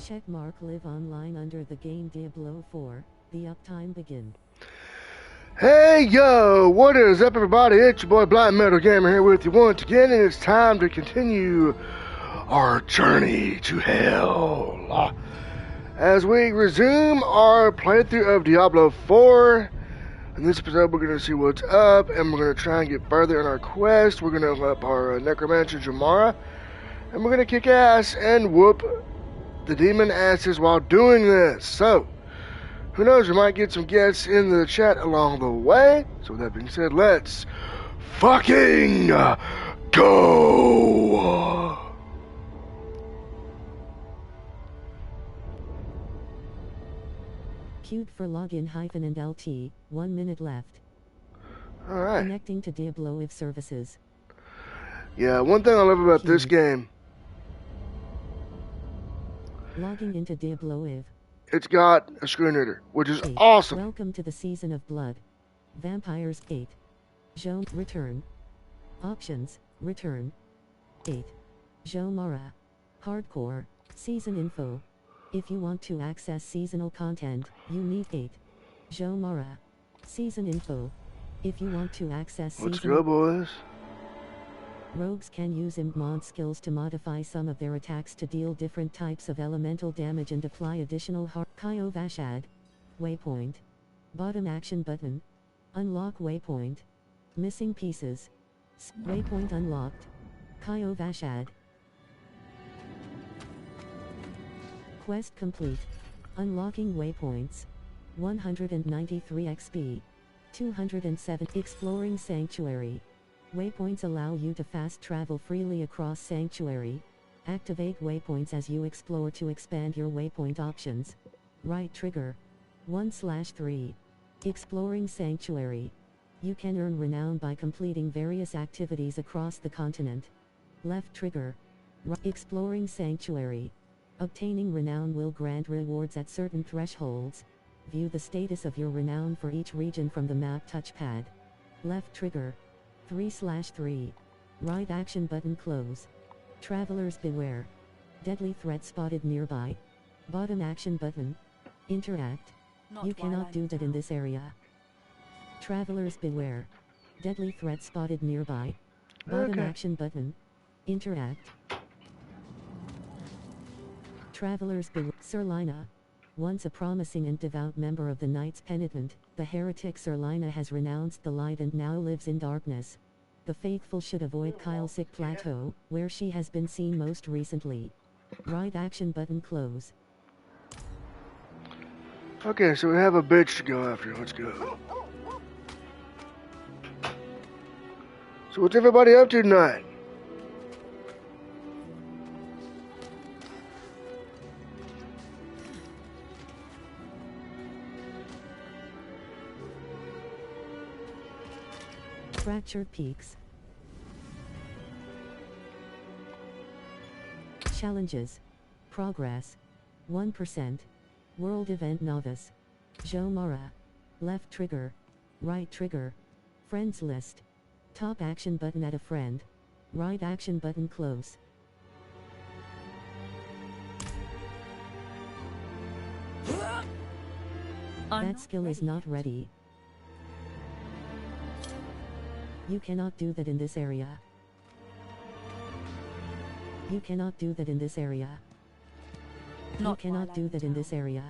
Checkmark live online under the game Diablo 4. The uptime begin. Hey yo, what is up everybody? It's your boy Blind Metal Gamer here with you once again, and it's time to continue our journey to hell as we resume our playthrough of Diablo 4. In this episode we're going to see what's up, and we're going to try and get further in our quest. We're going to help our necromancer Jamara, and we're going to kick ass and whoop the demon asses while doing this. So who knows, we might get some guests in the chat along the way. So with that being said, let's fucking go! Queued for login hyphen and LT, 1 minute left. Alright. Connecting to Diablo if services. Yeah, one thing I love about this game, Logging into Diablo if. it's got a screen reader, which is awesome. Welcome to the Season of Blood. Vampires 8. Zone return. Options return. 8. Jomara. Hardcore. Season info. If you want to access seasonal content, you need 8. Jomara. Season info. If you want to access Let's go, boys. Rogues can use mod skills to modify some of their attacks to deal different types of elemental damage and apply additional Kaio Vashad. Waypoint. Bottom action button. Unlock waypoint. Missing pieces. Waypoint unlocked. Kaio Vashad. Quest complete. Unlocking waypoints. 193 XP. 207. Exploring Sanctuary. Waypoints allow you to fast travel freely across Sanctuary. Activate waypoints as you explore to expand your waypoint options. Right trigger. 1/3. Exploring Sanctuary. You can earn renown by completing various activities across the continent. Left trigger. Exploring Sanctuary. Obtaining renown will grant rewards at certain thresholds. View the status of your renown for each region from the map touchpad. Left trigger. 3/3. Right action button close. Travelers beware. Deadly threat spotted nearby. Bottom action button. Interact. You cannot do that in this area. Travelers beware. Deadly threat spotted nearby. Bottom action button. Interact. Travelers beware. Serlina. Once a promising and devout member of the Knights Penitent, the heretic Serlina has renounced the light and now lives in darkness. The faithful should avoid Kilesic Plateau, where she has been seen most recently. Right action button close. Okay, so we have a bitch to go after. Let's go. So what's everybody up to tonight? Fractured Peaks. Challenges. Progress. 1%. World Event Novice. Jomara. Left trigger. Right trigger. Friends list. Top action button add a friend. Right action button close. That skill is not ready. You cannot do that in this area. You cannot do that in this area. You cannot do that in this area.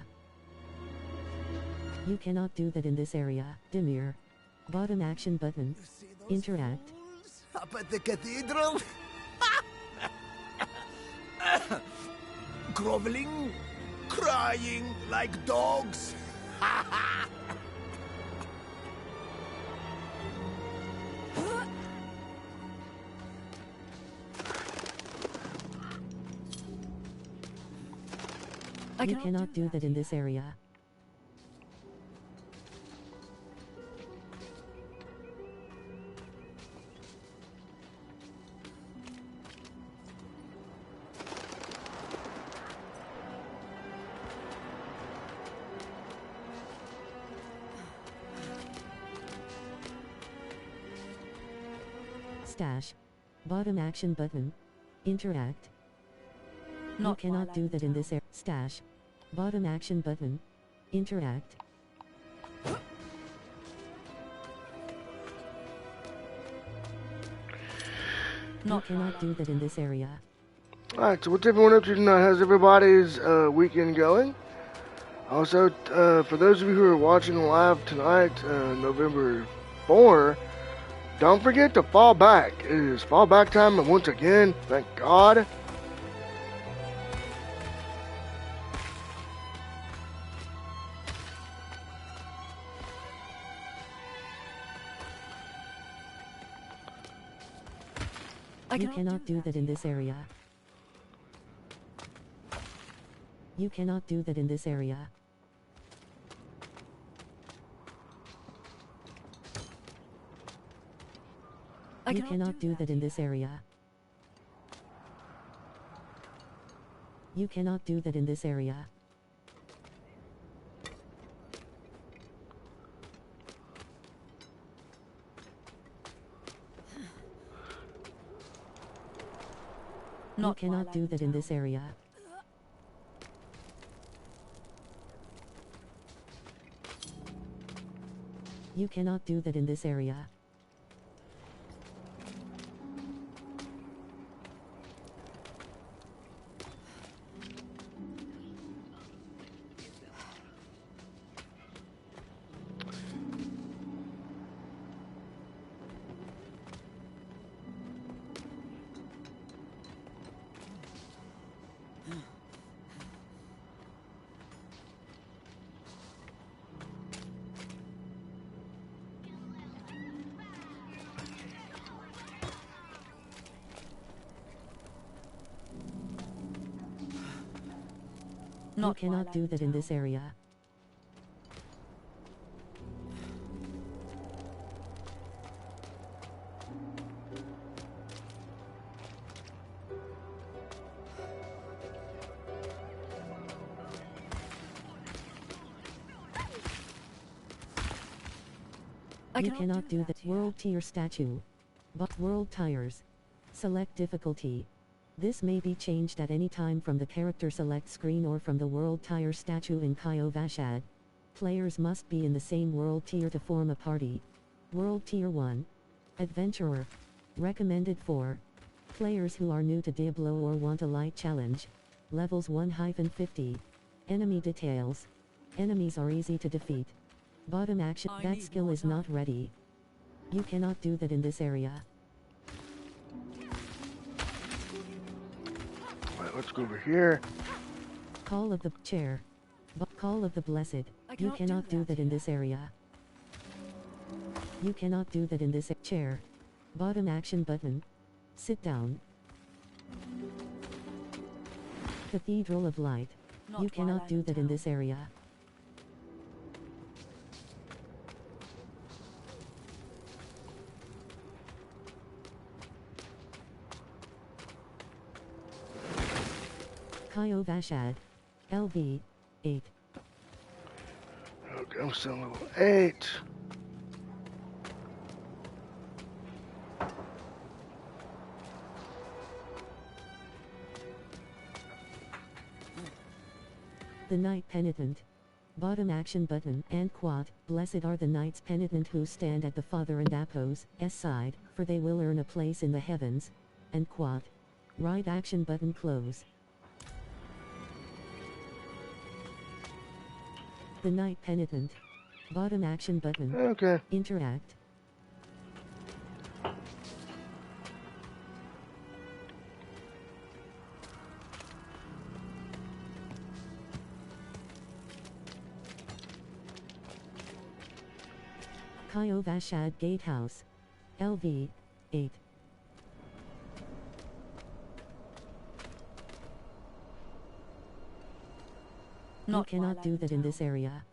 You cannot do that in this area. Demir. Bottom action button. Interact. Up at the cathedral? Groveling? Crying like dogs? You cannot do that in this area. Stash. Bottom action button. Interact. You cannot do that in this area. Stash. Bottom action button. Interact. You cannot do that in this area. Alright, so what's everyone up to tonight? How's everybody's weekend going? Also, for those of you who are watching live tonight, November 4, don't forget to fall back. It is fall back time once again, thank God. You cannot do that in this area. You cannot do that in this area. You cannot do that in this area. You cannot do that in this area. You cannot do that in this area. You cannot do that in this area. You cannot do that in this area. You cannot do that. World tier statue. But world tires. Select difficulty. This may be changed at any time from the character select screen or from the world tire statue in Kyo Vashad. Players must be in the same world tier to form a party. World tier 1. Adventurer. Recommended for players who are new to Diablo or want a light challenge. Levels 1-50. Enemy details. Enemies are easy to defeat. Bottom action. That skill is not ready. You cannot do that in this area. Let's go over here. Call of the chair. Call of the blessed. You cannot do that in this area. You cannot do that in this chair. Bottom action button. Sit down. Cathedral of Light. You cannot do that in this area. Kyo Vashad. LV. 8. Okay, I'm still level 8. The Knight Penitent. Bottom action button and quad. Blessed are the Knights Penitent who stand at the Father and Apos' side, for they will earn a place in the heavens. And quad. Right action button close. The Knight Penitent. Bottom action button. Okay. Interact. Kyo Vashad Gatehouse. LV. 8. You cannot do that in this area.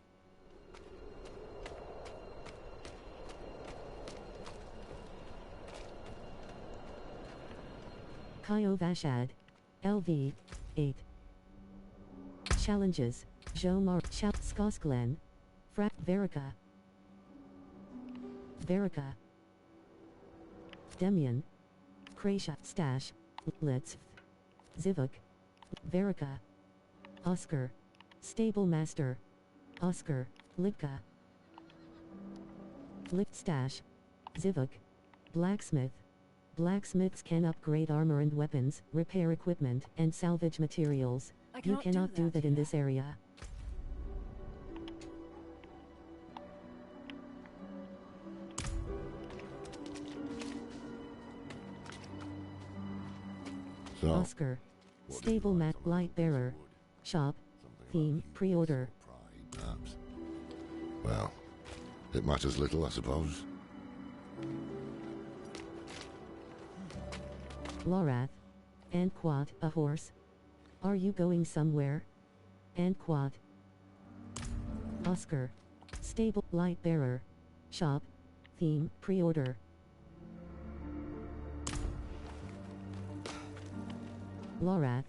Kyo Vashad. LV. 8. Challenges. Jomar. Skosklen. Verica. Verica. Demian. Krasha. Stash. Let's. Zivuk. Verica. Oscar. Stable Master. Oscar. Litka. Lift Stash. Zivuk. Blacksmith. Blacksmiths can upgrade armor and weapons, repair equipment, and salvage materials. You cannot do that in this area. So, Oscar. Stable Mat Light Bearer. Shop. Theme. Pre-order. perhaps. Well, it matters little, I suppose. Lorath. Anquat, a horse. Are you going somewhere? Anquat. Oscar. Stable Light Bearer. Shop. Theme. Pre-order. Lorath.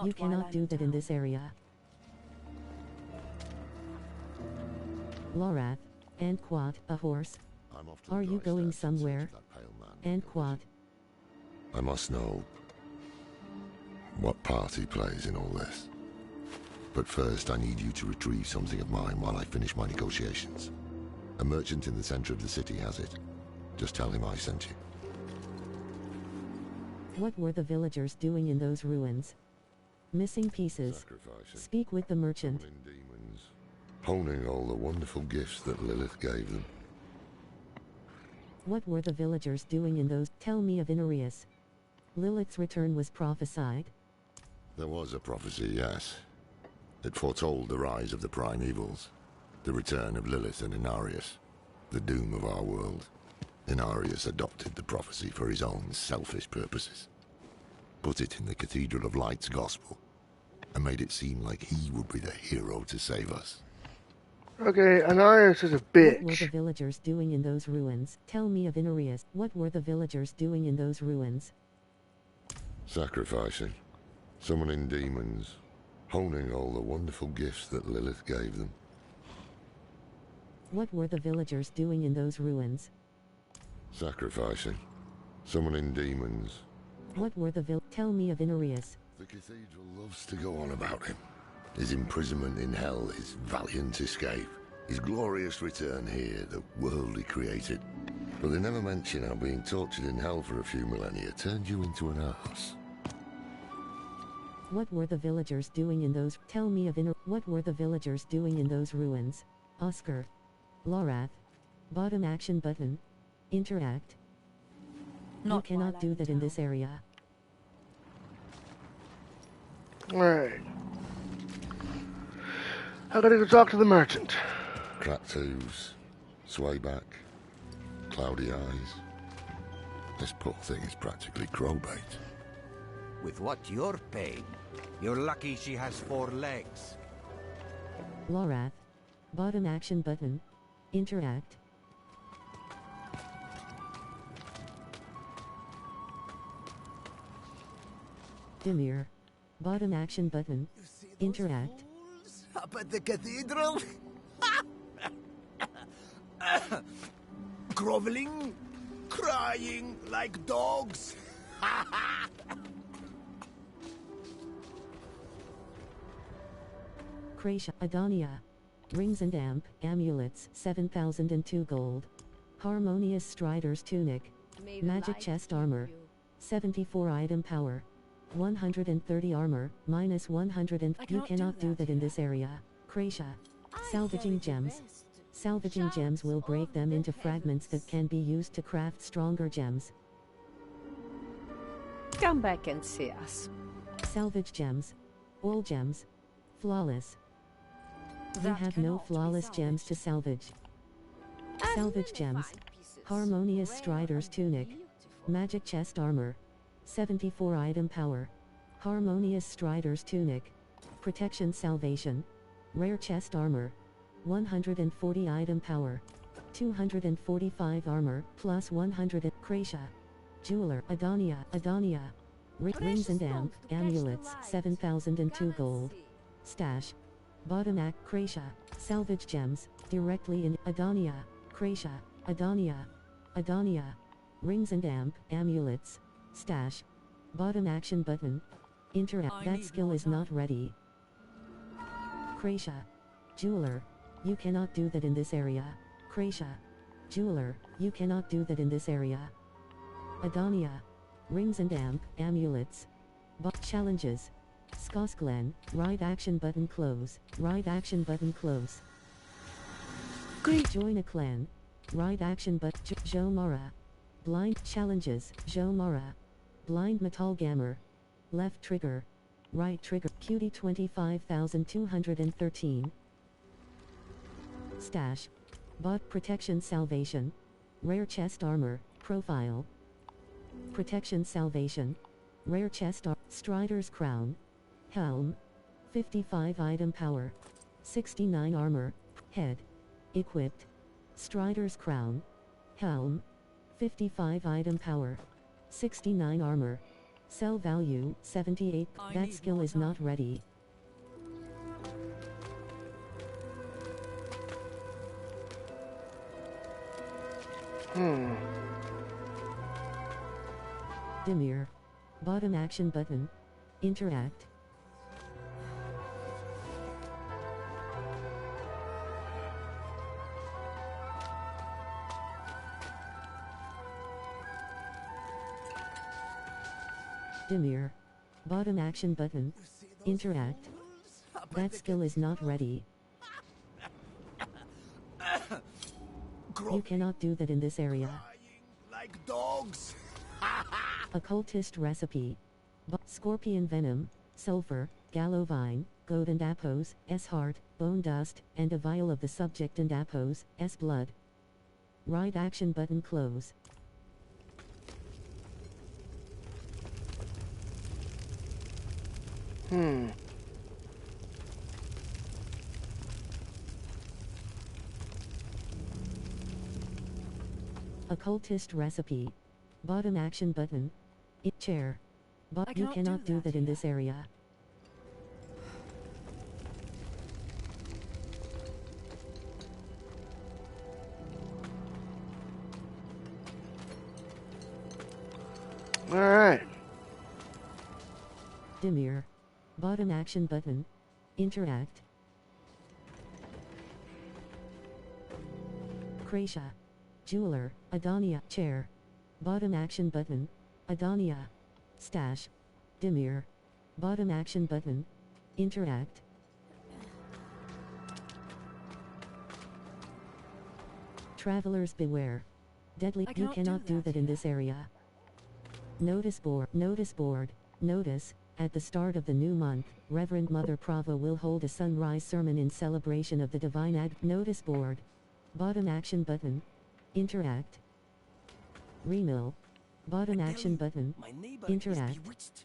You cannot do that in this area. Lorath. Anquat, a horse. I'm off to Are the you dry going steps in search somewhere? of that pale man. Anquat. I must know what part he plays in all this. But first, I need you to retrieve something of mine while I finish my negotiations. A merchant in the center of the city has it. Just tell him I sent you. What were the villagers doing in those ruins? Missing pieces. Sacrificing, Speak with the merchant. summoning demons, honing all the wonderful gifts that Lilith gave them. What were the villagers doing in those? Tell me of Inarius. Lilith's return was prophesied. There was a prophecy, yes. It foretold the rise of the primevals, the return of Lilith and Inarius, the doom of our world. Inarius adopted the prophecy for his own selfish purposes, put it in the Cathedral of Light's gospel, and made it seem like he would be the hero to save us. Okay, Anarius is a What were the bitch. villagers doing in those ruins? Tell me of Inarius. What were the villagers doing in those ruins? Sacrificing, summoning demons, honing all the wonderful gifts that Lilith gave them. What were the villagers doing in those ruins? Sacrificing, summoning demons. What were the Tell me of Inarius. The cathedral loves to go on about him. His imprisonment in hell, his valiant escape, his glorious return here, the world he created. But they never mention how being tortured in hell for a few millennia turned you into an ass. What were the villagers doing in those? Tell me of What were the villagers doing in those ruins? Oscar. Lorath. Bottom action button. Interact. You cannot do that in this area. Alright. I gotta go talk to the merchant. Cracked hooves, sway back, cloudy eyes. This poor thing is practically crowbait. With what you're paying, you're lucky she has 4 legs. Lorath. Bottom action button. Interact. Dimir. Bottom action button. You see those Interact. fools up at the cathedral? Groveling, crying like dogs. Kracia. Adonia. Rings and amulets. 7,002 gold. Harmonious Strider's tunic. Magic chest armor. 74 item power. 130 armor, minus 100 and you cannot do that in this area. Kracia. Salvaging gems. Salvaging gems will break them into fragments that can be used to craft stronger gems. Come back and see us. Salvage gems. All gems. Flawless. You have no flawless gems to salvage. Salvage gems. Harmonious Strider's tunic. Magic chest armor. 74 item power. Harmonious Strider's tunic. Protection salvation. Rare chest armor. 140 item power. 245 armor, plus 100 Kracia. Jeweler. Adonia. Rings and amulets. 7,002 gold. Stash. Bottom act. Kracia. Salvage gems. Directly in Adonia. Kracia. Adonia. Rings and amulets. Stash. Bottom action button. Interact. That skill is not ready. Kracia. Jeweler. You cannot do that in this area. Kracia. Jeweler. You cannot do that in this area. Adonia. Rings and amulets. Challenges. Skosklen. Right action button close. Right action button close. Join a clan. Right action but Jomara. Blind challenges. Jomara. Blind metal gammer. Left trigger. Right trigger. Cutie 25213. Stash. Bot protection salvation. Rare chest armor. Profile. Protection salvation. Rare chest Strider's crown. Helm. 55 item power. 69 armor. Head. Equipped. Strider's crown. Helm. 55 item power. 69 armor. Sell value 78. That skill is not ready. Dimir. Bottom action button. Interact. Dimir. Bottom action button. Interact. That skill is not ready. You cannot do that in this area. Like dogs. Occultist recipe. Scorpion venom, sulfur, gallow vine, goat and apos, S-heart, bone dust, and a vial of the subject and apos, S-blood. Right action button close. Occultist recipe. Bottom action button. Chair. You cannot do that in this area. Alright. Dimir. Bottom action button. Interact. Kracia. Jeweler. Adonia. Chair. Bottom action button. Adonia. Stash. Dimir. Bottom action button. Interact. Travelers beware. Deadly. You cannot do that in this area. Notice board. Notice board. Notice. At the start of the new month, Reverend Mother Prava will hold a sunrise sermon in celebration of the divine Notice board. Bottom action button. Interact. Remill. Bottom action button. My neighbor Interact. is bewitched.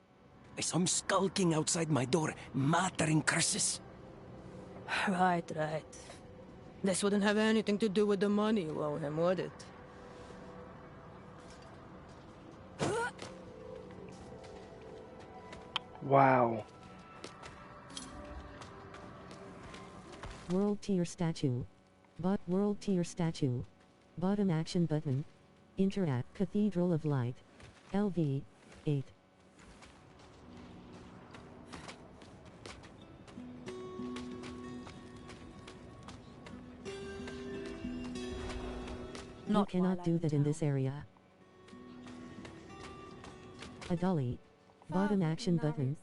I saw him skulking outside my door, muttering curses. Right. This wouldn't have anything to do with the money you owe him, would it? Wow. World tier statue. World tier statue. Bottom action button. Interact. Cathedral of Light. LV. 8. You cannot do that in this area. A dolly. Bottom action button.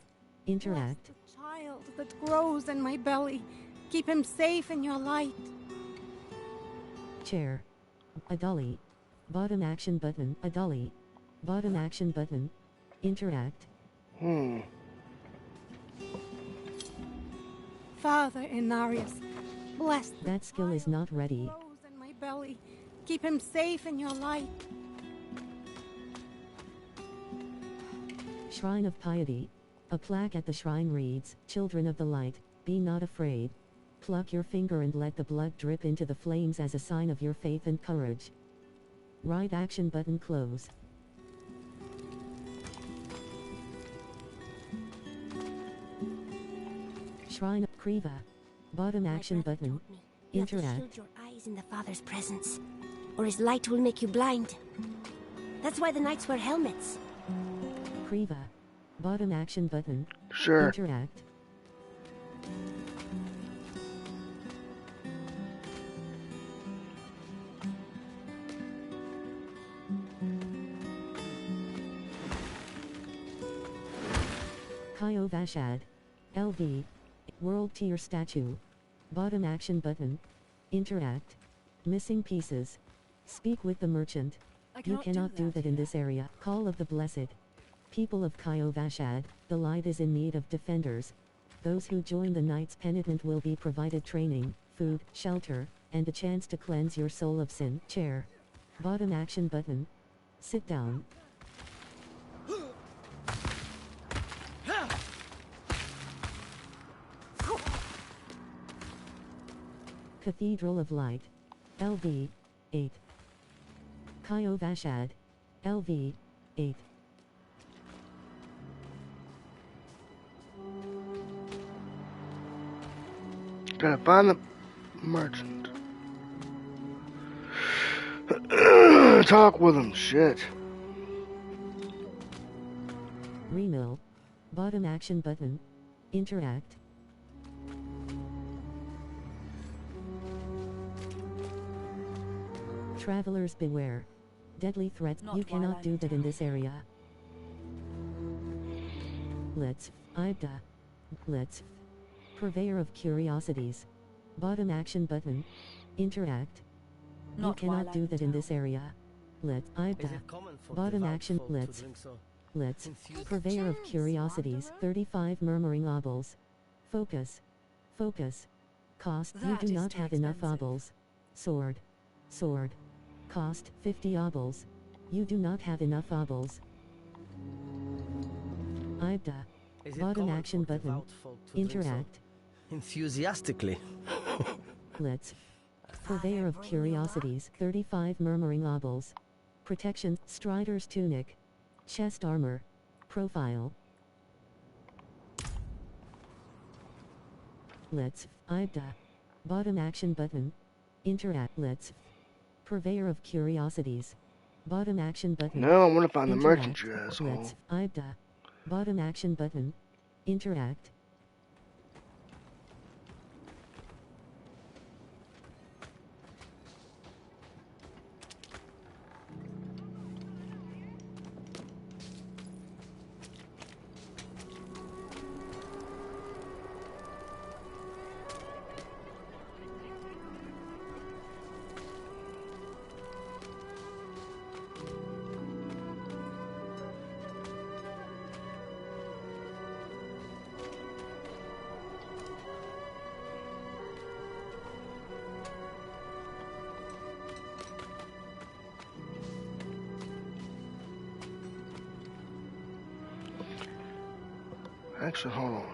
Interact. Bless the child that grows in my belly. Keep him safe in your light. Chair. A dolly. Bottom action button. A dolly. Bottom action button. Interact. Father Inarius, bless the That skill is not ready. child that grows in my belly. Keep him safe in your light. Shrine of Piety. A plaque at the shrine reads, Children of the Light, be not afraid. Pluck your finger and let the blood drip into the flames as a sign of your faith and courage. Right action button close. Shrine of Kriva. Bottom action button. You have to Interact. shield your eyes in the Father's presence, or his light will make you blind. That's why the knights wear helmets. Kriva. Bottom action button. Sure. Interact. Kyo Vashad. LV. World tier statue. Bottom action button. Interact. Missing pieces. Speak with the merchant. You cannot do that in this area. Call of the Blessed. People of Kyo Vashad, the light is in need of defenders. Those who join the Knights Penitent will be provided training, food, shelter, and a chance to cleanse your soul of sin. Chair. Bottom action button. Sit down. Cathedral of Light. LV. 8. Kyo Vashad. LV. 8. Gotta find the merchant. Talk with him, shit. Remill. Bottom action button. Interact. Travelers beware. Deadly threats. You cannot do that in this area. Let's. Ibda. Let's. Purveyor of curiosities. Bottom action button. Interact. You cannot do that in this area. Let's. Ibda. Bottom action. Let's. Let's. Purveyor of curiosities. 35 murmuring obols. Focus. Focus. Cost. You do not have enough obols. Sword. Sword. Cost. 50 obols. You do not have enough obols. Ibda. Bottom action button. Interact. Enthusiastically. Let's. Purveyor of curiosities. 35 murmuring obols. Protection. Strider's tunic. Chest armor. Profile. Let's. Ibda. Bottom action button. Interact. Let's. Purveyor of curiosities. Bottom action button. No, I want to find the Interact. merchant, you asshole. Let's. Ibda. Bottom action button. Interact. Actually, hold on.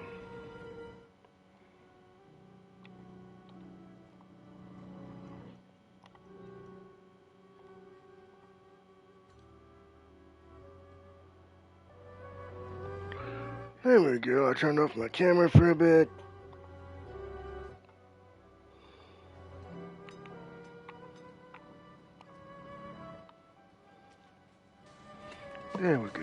There we go. I turned off my camera for a bit. There we go.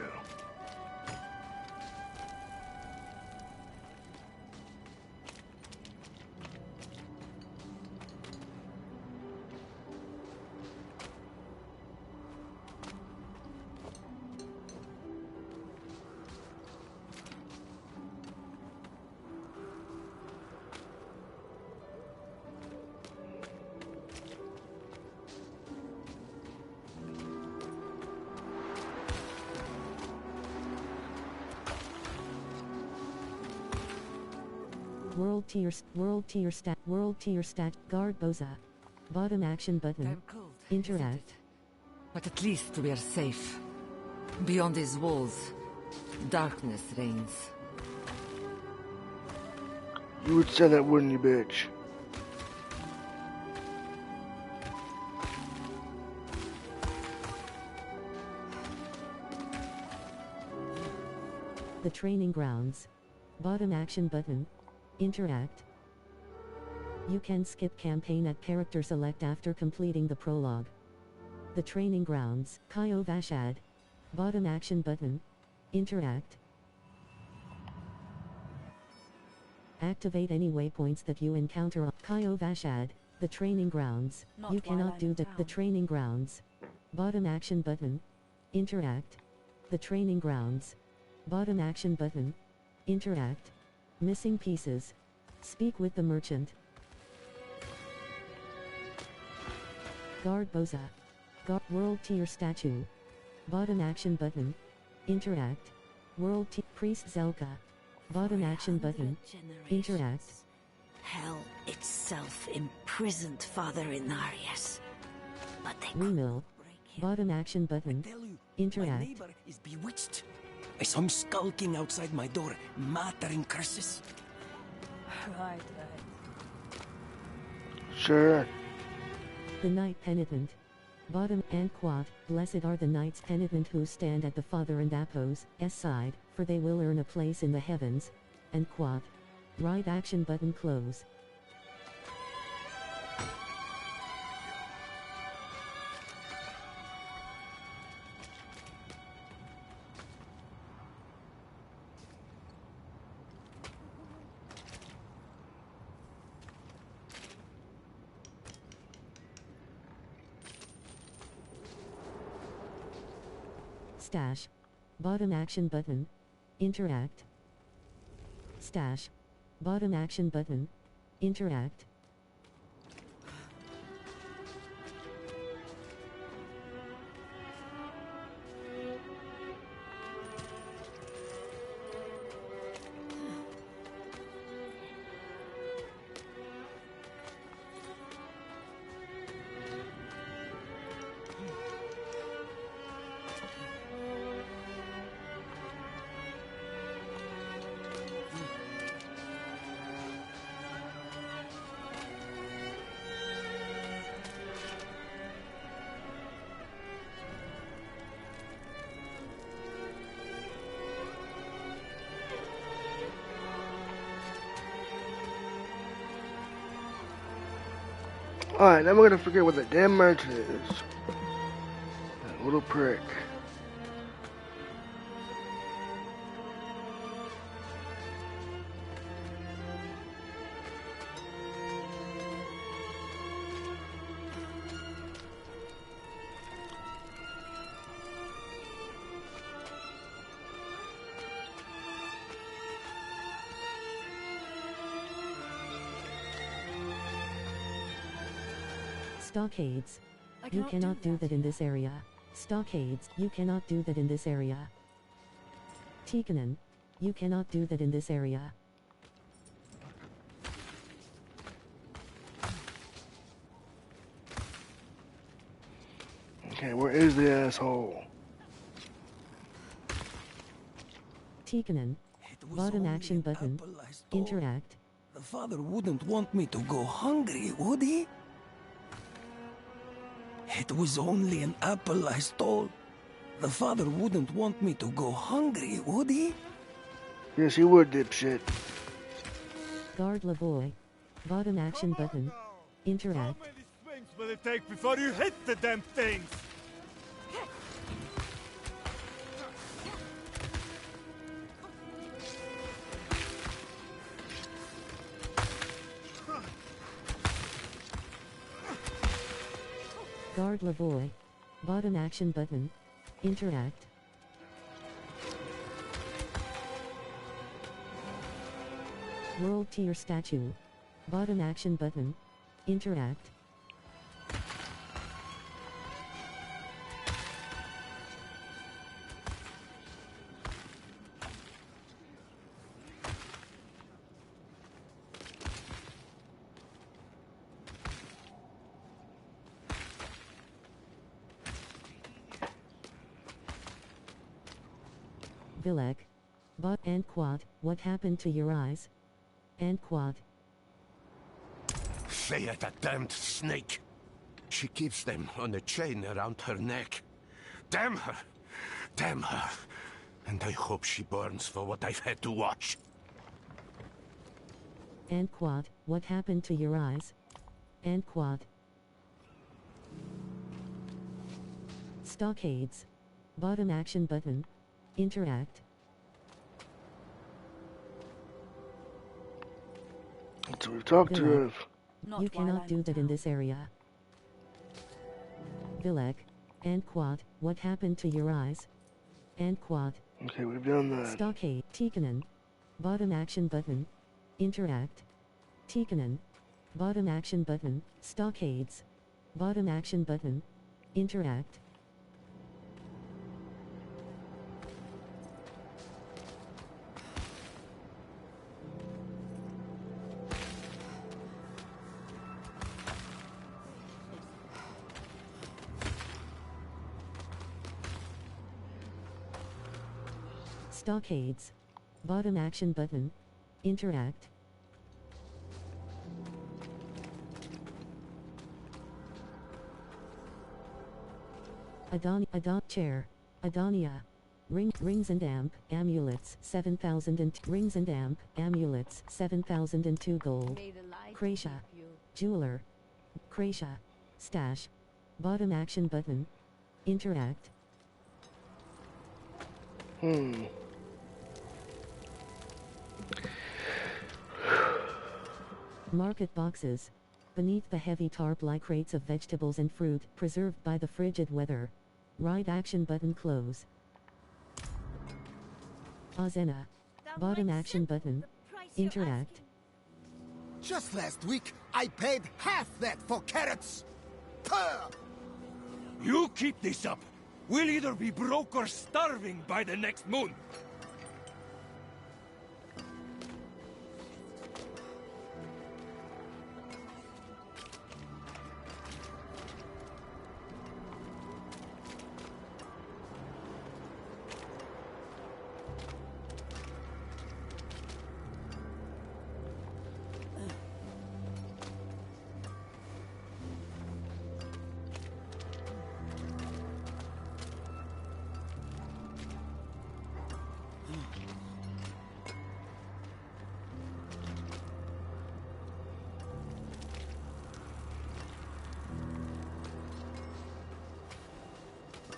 World tier stat, guard Boza. Bottom action button. I'm cold. Interact. But at least we are safe. Beyond these walls, darkness reigns. You would say that, wouldn't you, bitch? The training grounds. Bottom action button. Interact. You can skip campaign at character select after completing the prologue. The training grounds. Kyo Vashad. Bottom action button. Interact. Activate any waypoints that you encounter on Kyo Vashad. The training grounds. You cannot do the training grounds. Bottom action button. Interact. The training grounds. Bottom action button. Interact. Missing pieces. Speak with the merchant. Guard Boza. World tier statue. Bottom action button. Interact. World tier priest Zelka. Bottom action button. Interact. Hell itself imprisoned Father Inarius. But they Remill. Bottom action button. Interact. My neighbor is bewitched. I saw him skulking outside my door, muttering curses. Right. Sure. The Knight Penitent. Bottom and quad, blessed are the Knights Penitent who stand at the Father and Apos' side, for they will earn a place in the heavens. And quad. Right action button close. Stash. Bottom action button. Interact. Stash. Bottom action button. Interact. Alright, now we're gonna forget what the damn merchant is. That little prick. Stockades. You cannot do that in this area. Stockades. You cannot do that in this area. Tikkanen. You cannot do that in this area. Okay, where is the asshole? Tikkanen. Bottom action button. Interact. The father wouldn't want me to go hungry, would he? It was only an apple I stole. The father wouldn't want me to go hungry, would he? Yes, he would, dipshit. Guard Lavoy. Bottom action button. Interact. How many swings will it take before you hit the damn things? Guard Lavoy. Bottom action button. Interact. World tier statue. Bottom action button. Interact. Vilek. Bot and quad, what happened to your eyes? And quad. Freya, that damned snake. She keeps them on a chain around her neck. Damn her! Damn her! And I hope she burns for what I've had to watch. And quad, what happened to your eyes? And quad. Stockades. Bottom action button. Interact. So we've talked to her. You cannot do that in this area. Vilek. And quad, what happened to your eyes? And quad. Okay, we've done that. Stockade. Tikkanen. Bottom action button. Interact. Tikkanen. Bottom action button. Stockades. Bottom action button. Interact. Stockades. Bottom action button. Interact. Chair. Adonia. Rings and amp, amulets, 7,000 rings and amp, amulets, 7,002 gold. Kracia. Jeweler. Kracia. Stash. Bottom action button. Interact. Market boxes. Beneath the heavy tarp lie crates of vegetables and fruit, preserved by the frigid weather. Right action button close. Azena. Bottom action button. Interact. Just last week, I paid half that for carrots! Puh! You keep this up! We'll either be broke or starving by the next moon!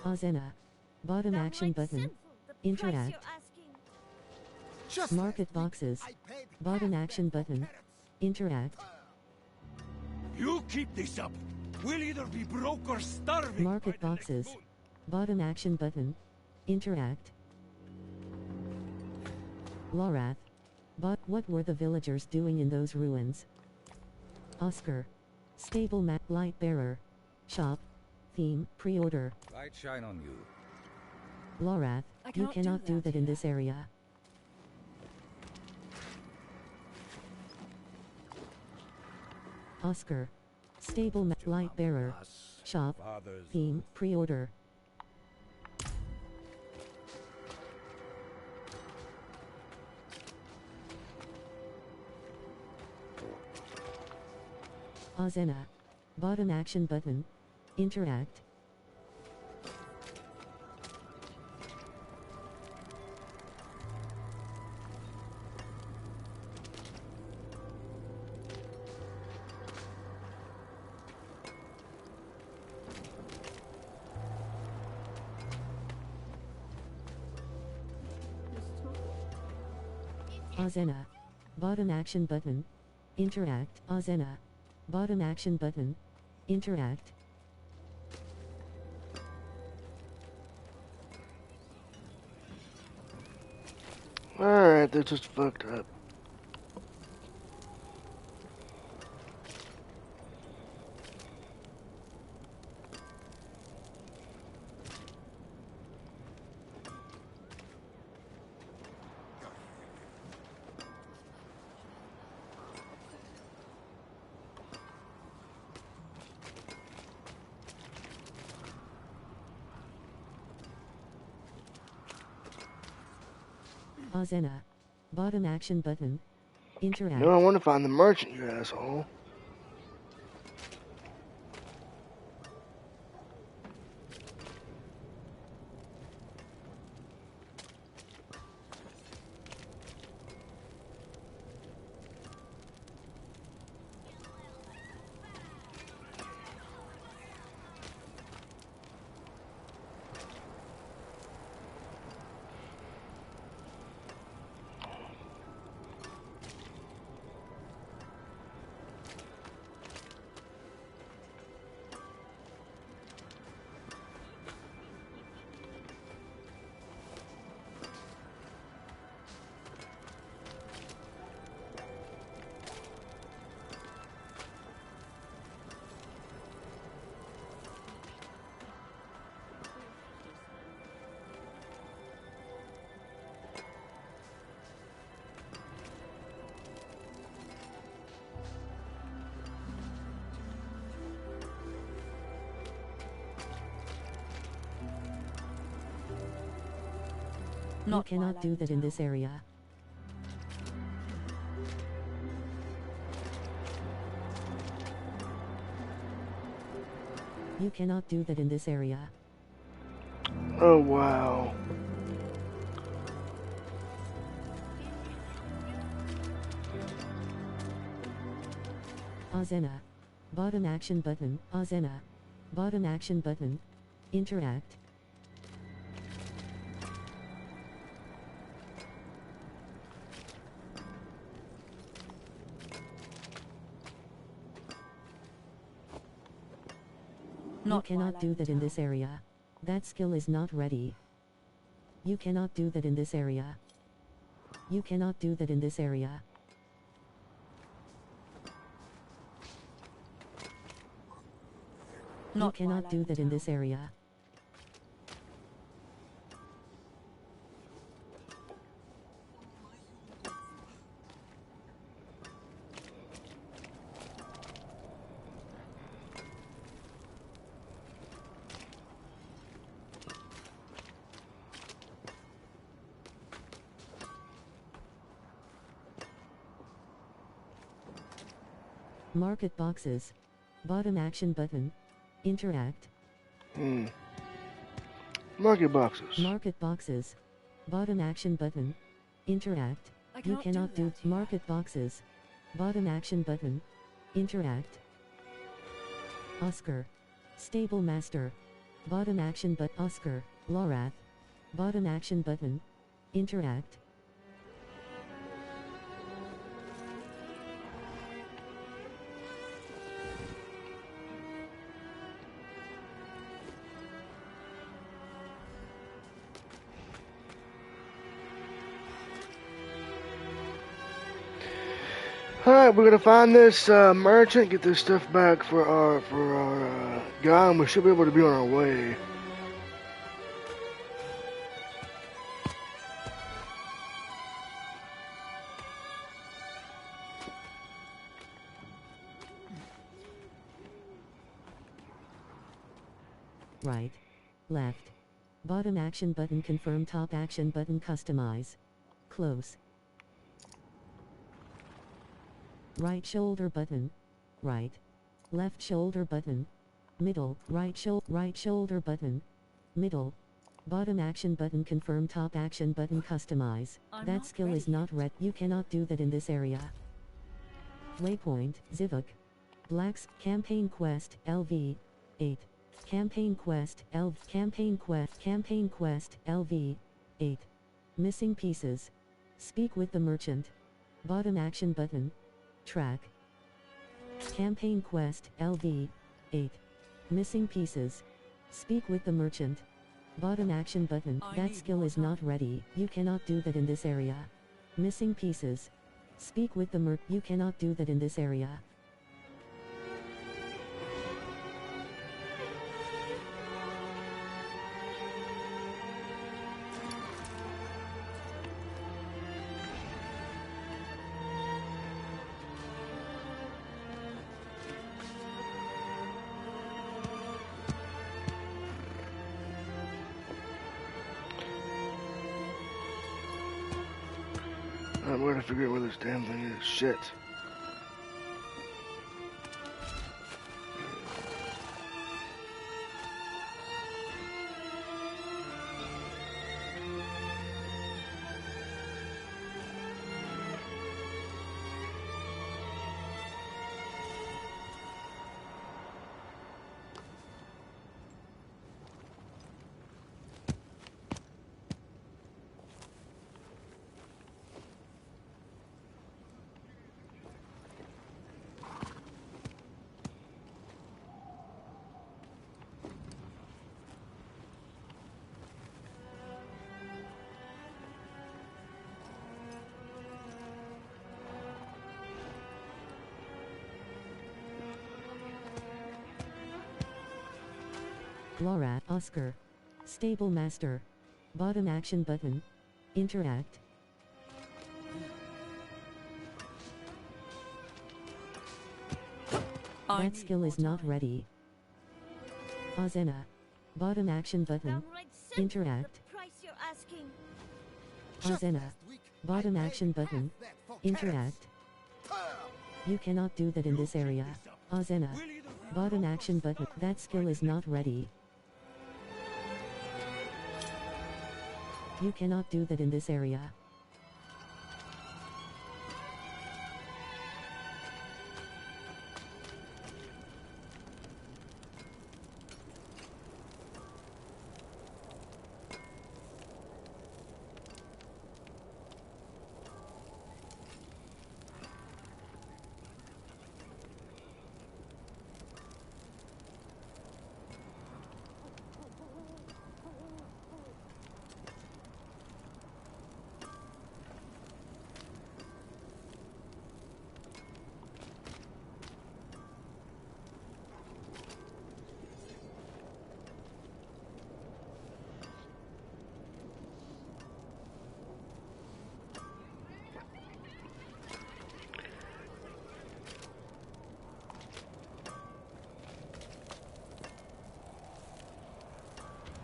Azena. Bottom action button. Interact. Market boxes. Bottom action button. Interact. You keep this up! We'll either be broke or starving! Market boxes. Bottom action button. Interact. Lorath. What were the villagers doing in those ruins? Oscar. Stable map light bearer. Shop. Theme, pre-order. Light shine on you. Lorath, you cannot do that in this area. Oscar. Stable light bearer. Shop. Theme, pre-order. Azena. Bottom action button. Interact. Azena. Bottom action button. Interact. Azena. Bottom action button. Interact. Alright, they're just fucked up. Azena. Bottom action button. Interact. No, I want to find the merchant, you asshole. You cannot do that in this area. You cannot do that in this area. Oh, wow. Azena. Bottom action button. Azena. Bottom action button. Interact. You cannot do that in this area. That skill is not ready. You cannot do that in this area. You cannot do that in this area. You cannot do that in this area. Market boxes. Bottom action button. Interact. Market boxes. Market boxes. Bottom action button. Interact. You cannot do market boxes. Bottom action button. Interact. Oscar. Stable master. Bottom action but Oscar. Lorath. Bottom action button. Interact. Alright, we're gonna find this merchant, get this stuff back for our guy, and we should be able to be on our way. Right. Left. Bottom action button confirm, top action button customize. Close. Right shoulder button. Right. Left shoulder button. Middle. Right shoulder button. Middle. Bottom action button confirm, top action button customize. That skill is not red. You cannot do that in this area. Waypoint. Zivuk. Black's campaign quest LV 8. Campaign quest LV 8. Missing pieces. Speak with the merchant. Bottom action button. Track. Campaign quest LV 8. Missing pieces. Speak with the merchant. Bottom action button. That skill is not ready. You cannot do that in this area. Missing pieces. Speak with the You cannot do that in this area. I'm gonna figure out where this damn thing is. Shit. Lorath. Oscar. Stable master. Bottom action button. Interact. That skill is not ready. Azena. Bottom action button. Interact. The price you're asking. Ozena. Bottom action button. Interact. You cannot do that in this area. Ozena. Bottom action button. That skill is not ready. You cannot do that in this area.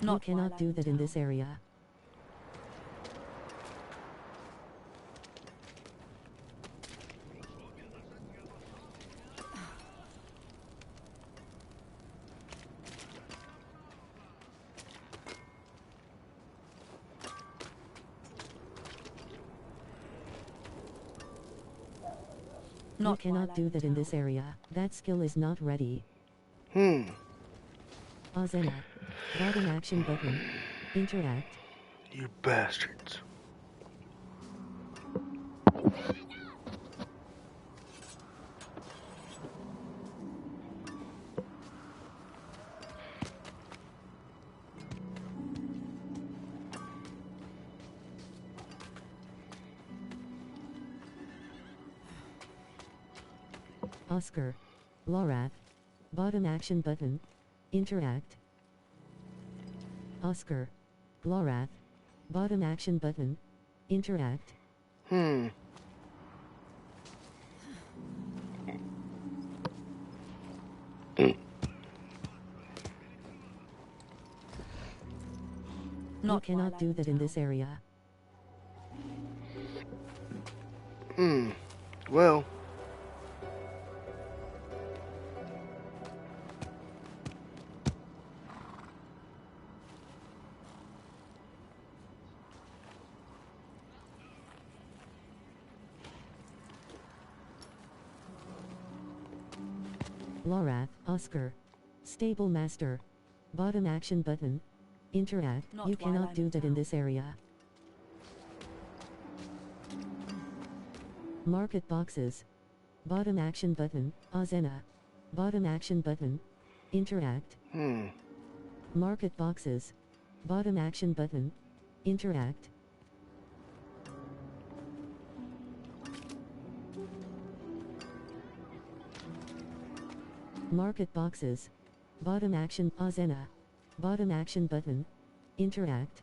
You cannot do that in this area. You cannot do that in this area. That skill is not ready. Ozena. Bottom action button. Interact. You bastards. Oscar. Lorath. Bottom action button. Interact. Oscar. Lorath. Bottom action button. Interact. You cannot do that in this area. Well. Lorath. Oscar. Stable Master. Bottom action button. Interact. You cannot do that in this area. Market boxes. Bottom action button. Ozena. Bottom action button. Interact. Market boxes. Bottom action button. Interact. Market boxes. Bottom action. Ozena. Bottom action button. Interact.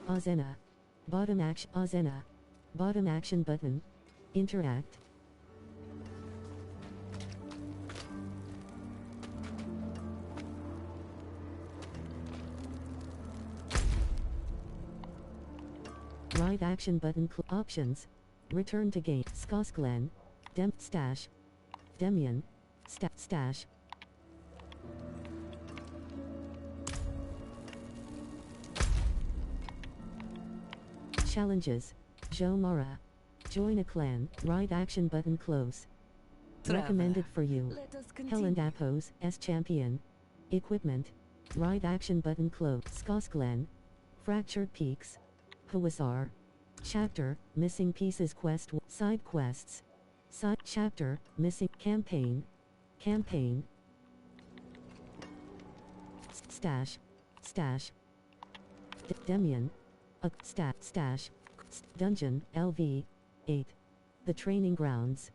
Ozena. Bottom action. Ozena. Bottom action button. Interact. Right action button. Options. Return to game. Skosklan. Stash. Demian. Stash. Challenges. Joe Mara. Join a clan. Right action button. Close. Recommended for you. Helen Dapos, S champion. Equipment. Right action button. Close. Skosklan. Fractured Peaks. Hawasar. Chapter. Missing Pieces Quest. Side quests. Side chapter. Missing campaign. Campaign. Stash. Stash. Demian. Stash. Dungeon. LV. 8. The Training Grounds.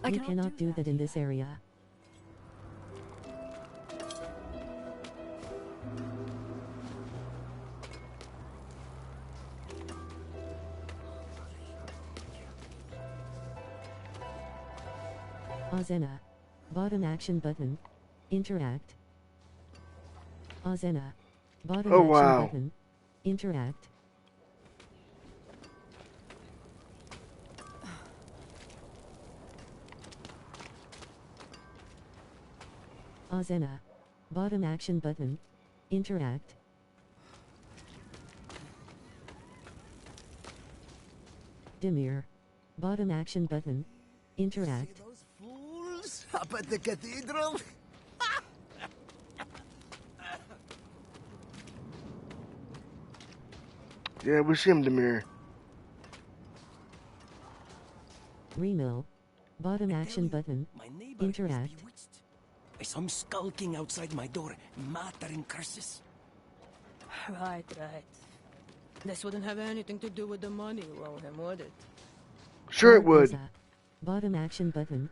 You cannot do that in this area. Ozena. Bottom action button. Interact. Ozena. Bottom Oh, action wow. button. Interact. Ozena. Bottom action button. Interact. Dimir. Bottom action button. Interact. Those fools up at the cathedral? Yeah, we see him, Demir. Remill. Bottom action button. My neighbor Interact. is bewitched by some skulking outside my door, muttering curses. Right. This wouldn't have anything to do with the money you owe him, would it? Sure it would. Barboza. Bottom action button.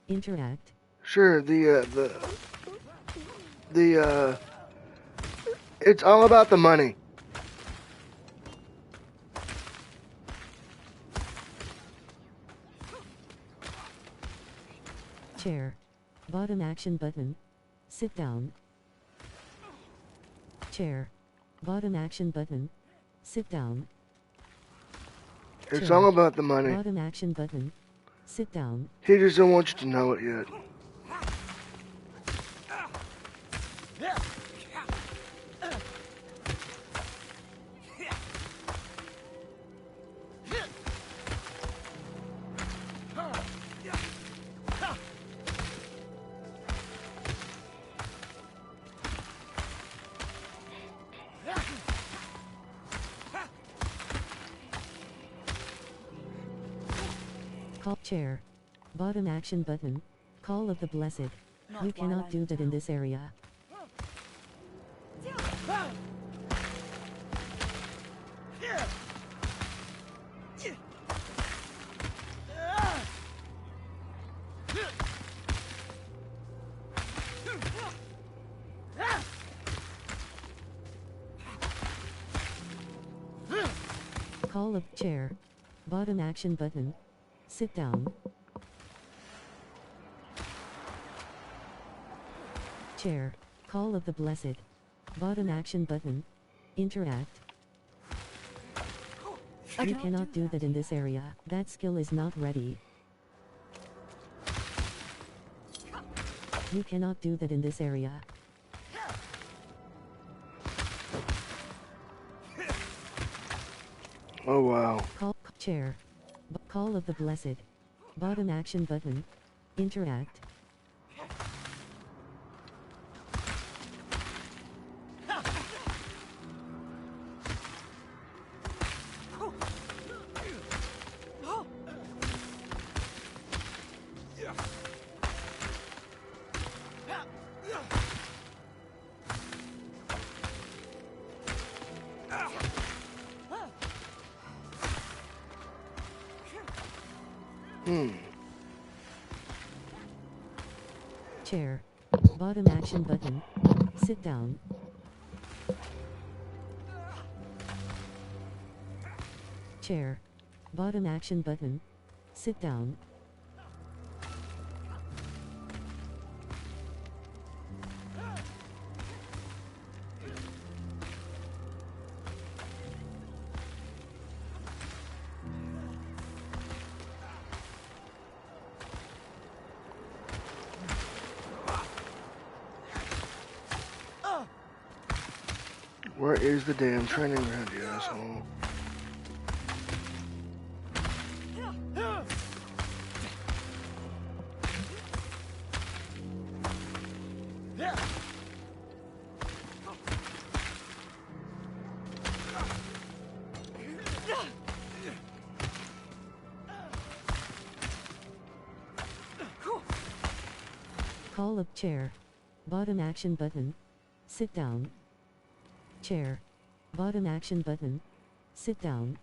Interact. Sure, it's all about the money. Chair. Bottom action button. Sit down. Chair. Bottom action button. Sit down. It's Chair. all about the money. Bottom action button. Sit down. He just don't want you to know it yet. Call chair. Bottom action button. Call of the Blessed. You cannot do that in this area. Call of chair. Bottom action button. Sit down. Chair. Call of the Blessed. Bottom action button. Interact. You cannot do that in this area. That skill is not ready. You cannot do that in this area. Oh wow. Call chair. Call of the Blessed. Bottom action button. Interact. Chair. Bottom action button. Sit down. Chair. Bottom action button. Sit down. Where is the damn training ground, you asshole? Call of chair. Bottom action button. Sit down. Chair. Bottom action button. Sit down.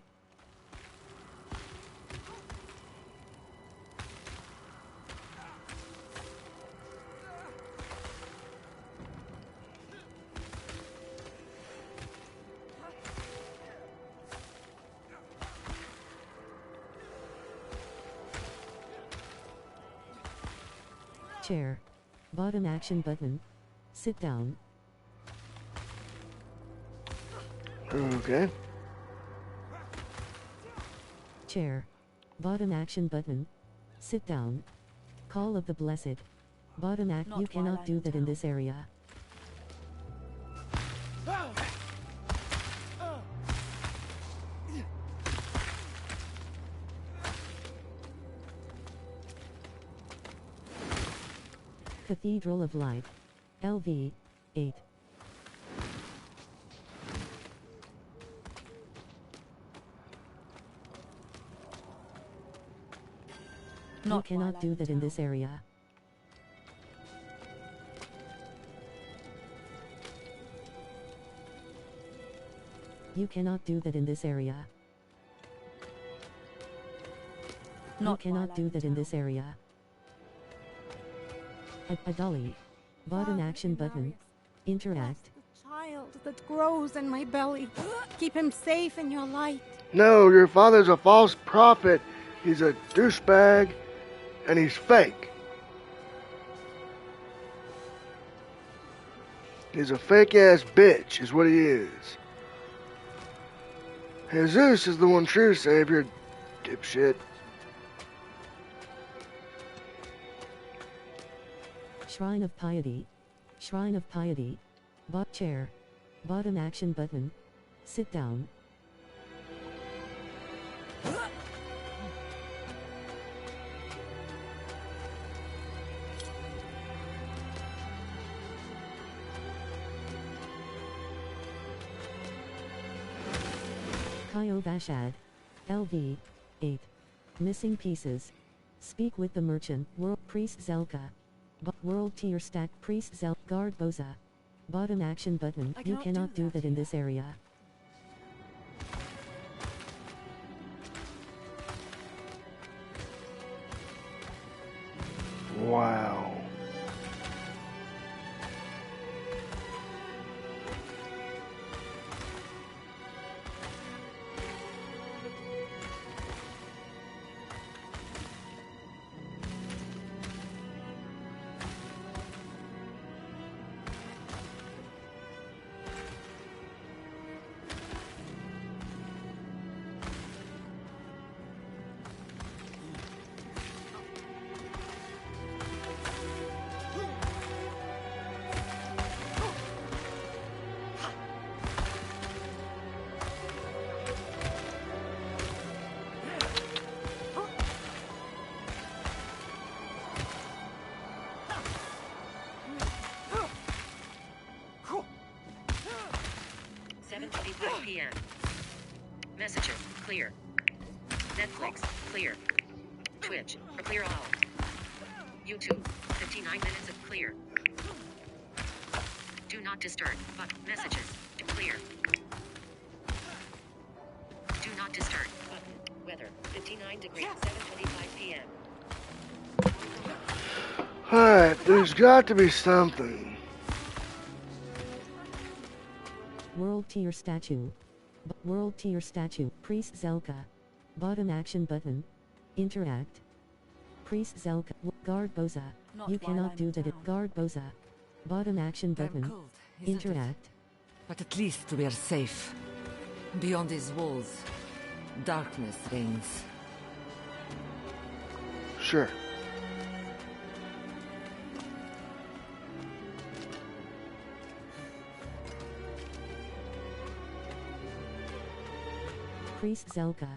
Chair. Bottom action button. Sit down. Okay. Chair. Bottom action button. Sit down. Call of the Blessed. Bottom act. You cannot do that in this area. Cathedral of Light. LV. 8. You cannot do that in this area. You cannot do that in this area. You cannot do that in this area. A dolly. Bottom action button. Interact. The child that grows in my belly. Keep him safe in your light. No, your father's a false prophet. He's a douchebag, and he's fake. He's a fake-ass bitch, is what he is. Jesus is the one true savior, dipshit. Shrine of Piety. Shrine of Piety. Bot chair. Bottom action button. Sit down. Kaio Vashad. LV. 8. Missing pieces. Speak with the merchant. World Priest Zelka. World tier stack. Priest Zel. Guard Boza. Bottom action button. You cannot do that in this area. Wow. PM. Messages, clear. Netflix, clear. Twitch, clear all. YouTube, 59 minutes of clear. Do not disturb, but messages, clear. Do not disturb, button. Weather, 59 degrees, 7:25 PM. Alright, there's got to be something. World tier statue. World tier statue. Priest Zelka. Bottom action button. Interact. Priest Zelka. Guard Boza. You cannot do that at Guard Boza. Bottom action button. Interact. But at least we are safe. Beyond these walls, darkness reigns. Sure. Priest Zelka.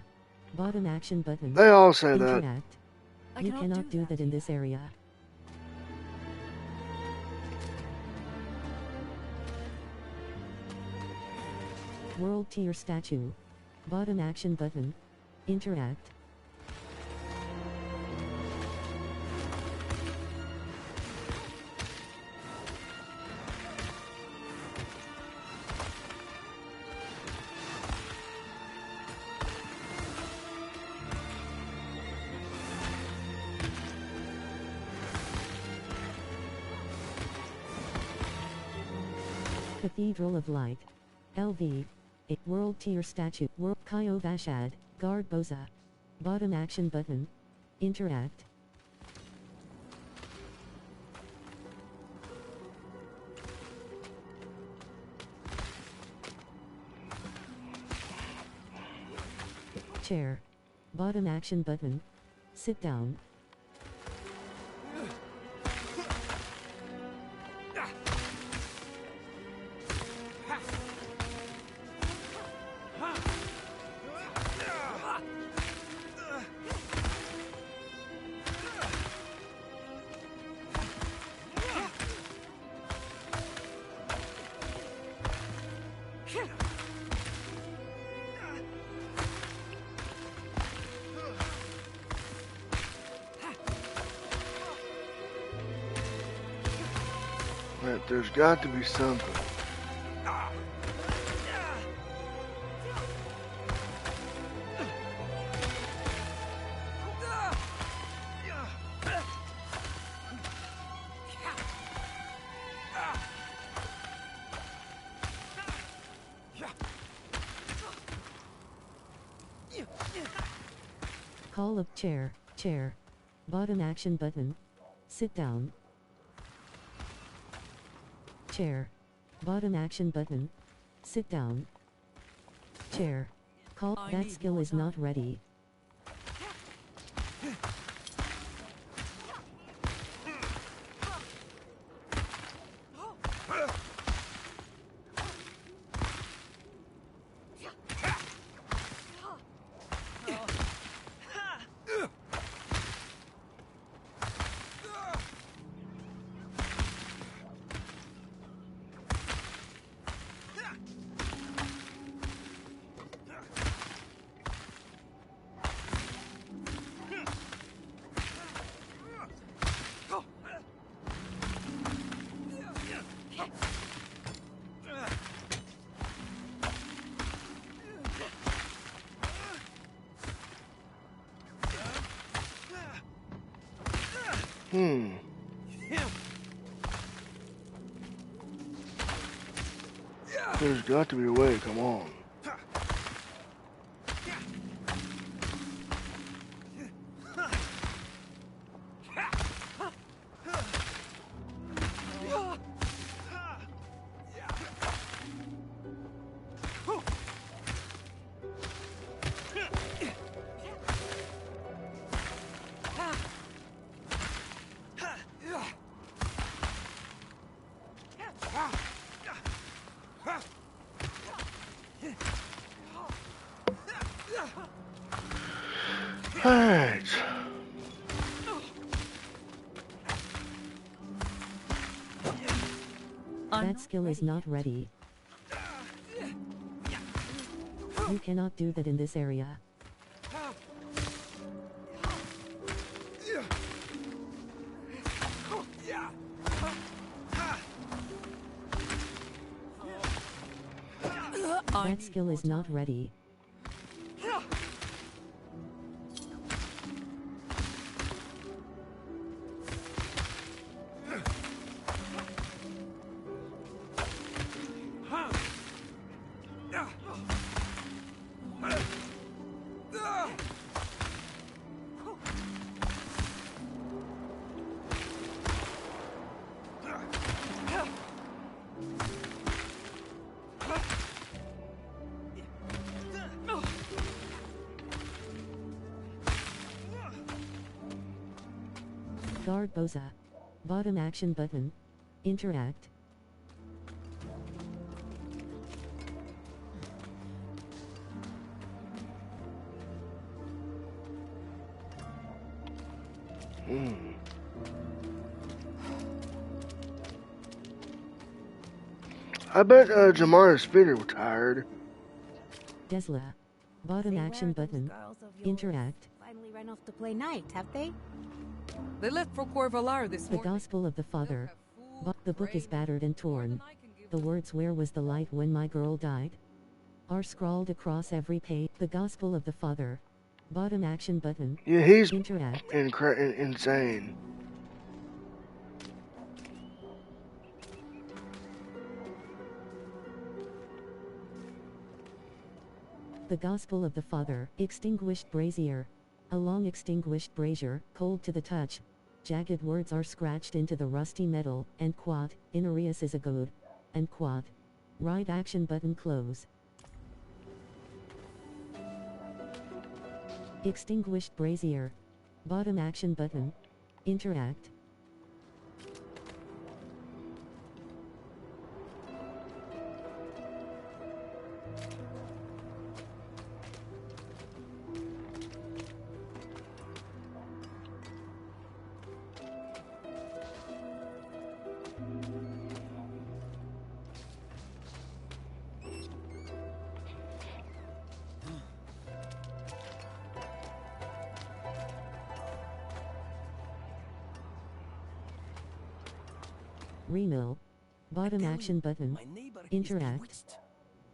Bottom action button. They all say Interact. that. You cannot do that in this area. World tier statue. Bottom action button. Interact. Cathedral of Light. LV. A world tier statue. World Kaio Vashad. Guard Boza. Bottom action button. Interact. Chair. Bottom action button. Sit down. Right, there's got to be something. Call up chair. Chair. Bottom action button. Sit down. Chair. Bottom action button. Sit down. Chair. Call. That skill is not ready. There's got to be a way, come on. Alright. That skill is not ready. You cannot do that in this area. That skill is not ready. Guard Boza. Bottom action button. Interact. I bet Jamara's feet are tired. Desla. Bottom action button. Interact. Finally ran off to play night, have they? They left for Corvalar this The morning. Gospel of the Father. The book is battered and torn. The words "Where was the light when my girl died?" are scrawled across every page. The Gospel of the Father. Bottom action button. Yeah, he's Interact. insane. The Gospel of the Father. Extinguished brazier. A long extinguished brazier, cold to the touch. Jagged words are scratched into the rusty metal, and quad, Inarius is a god. And quad. Right action button close. Extinguished brazier. Bottom action button. Interact. Remill. Bottom action button. Interact.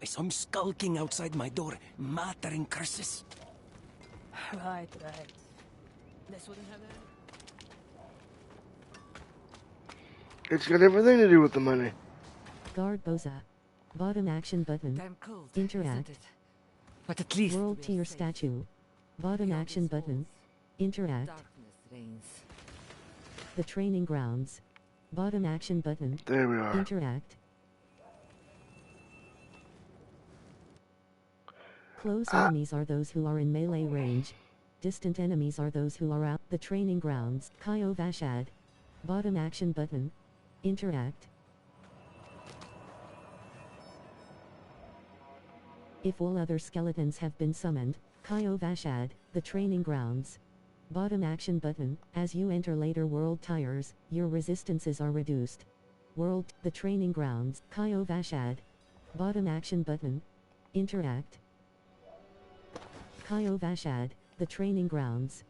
I saw him skulking outside my door, muttering curses. Right. This wouldn't have any. It's got everything to do with the money. Guard Boza. Bottom action button. Damn cold, Interact. isn't it? But at least World we're tier safe. statue. Bottom Beyond action these button. walls, Interact. darkness reigns. The training grounds. Bottom action button. There we are. Interact. Close enemies are those who are in melee range. Distant enemies are those who are out. The training grounds. Kaio Vashad. Bottom action button. Interact. If all other skeletons have been summoned, Kaio Vashad, the training grounds. Bottom action button. As you enter later world tiers, your resistances are reduced. World, the training grounds. Kaio Vashad. Bottom action button. Interact. Kaio Vashad, the training grounds.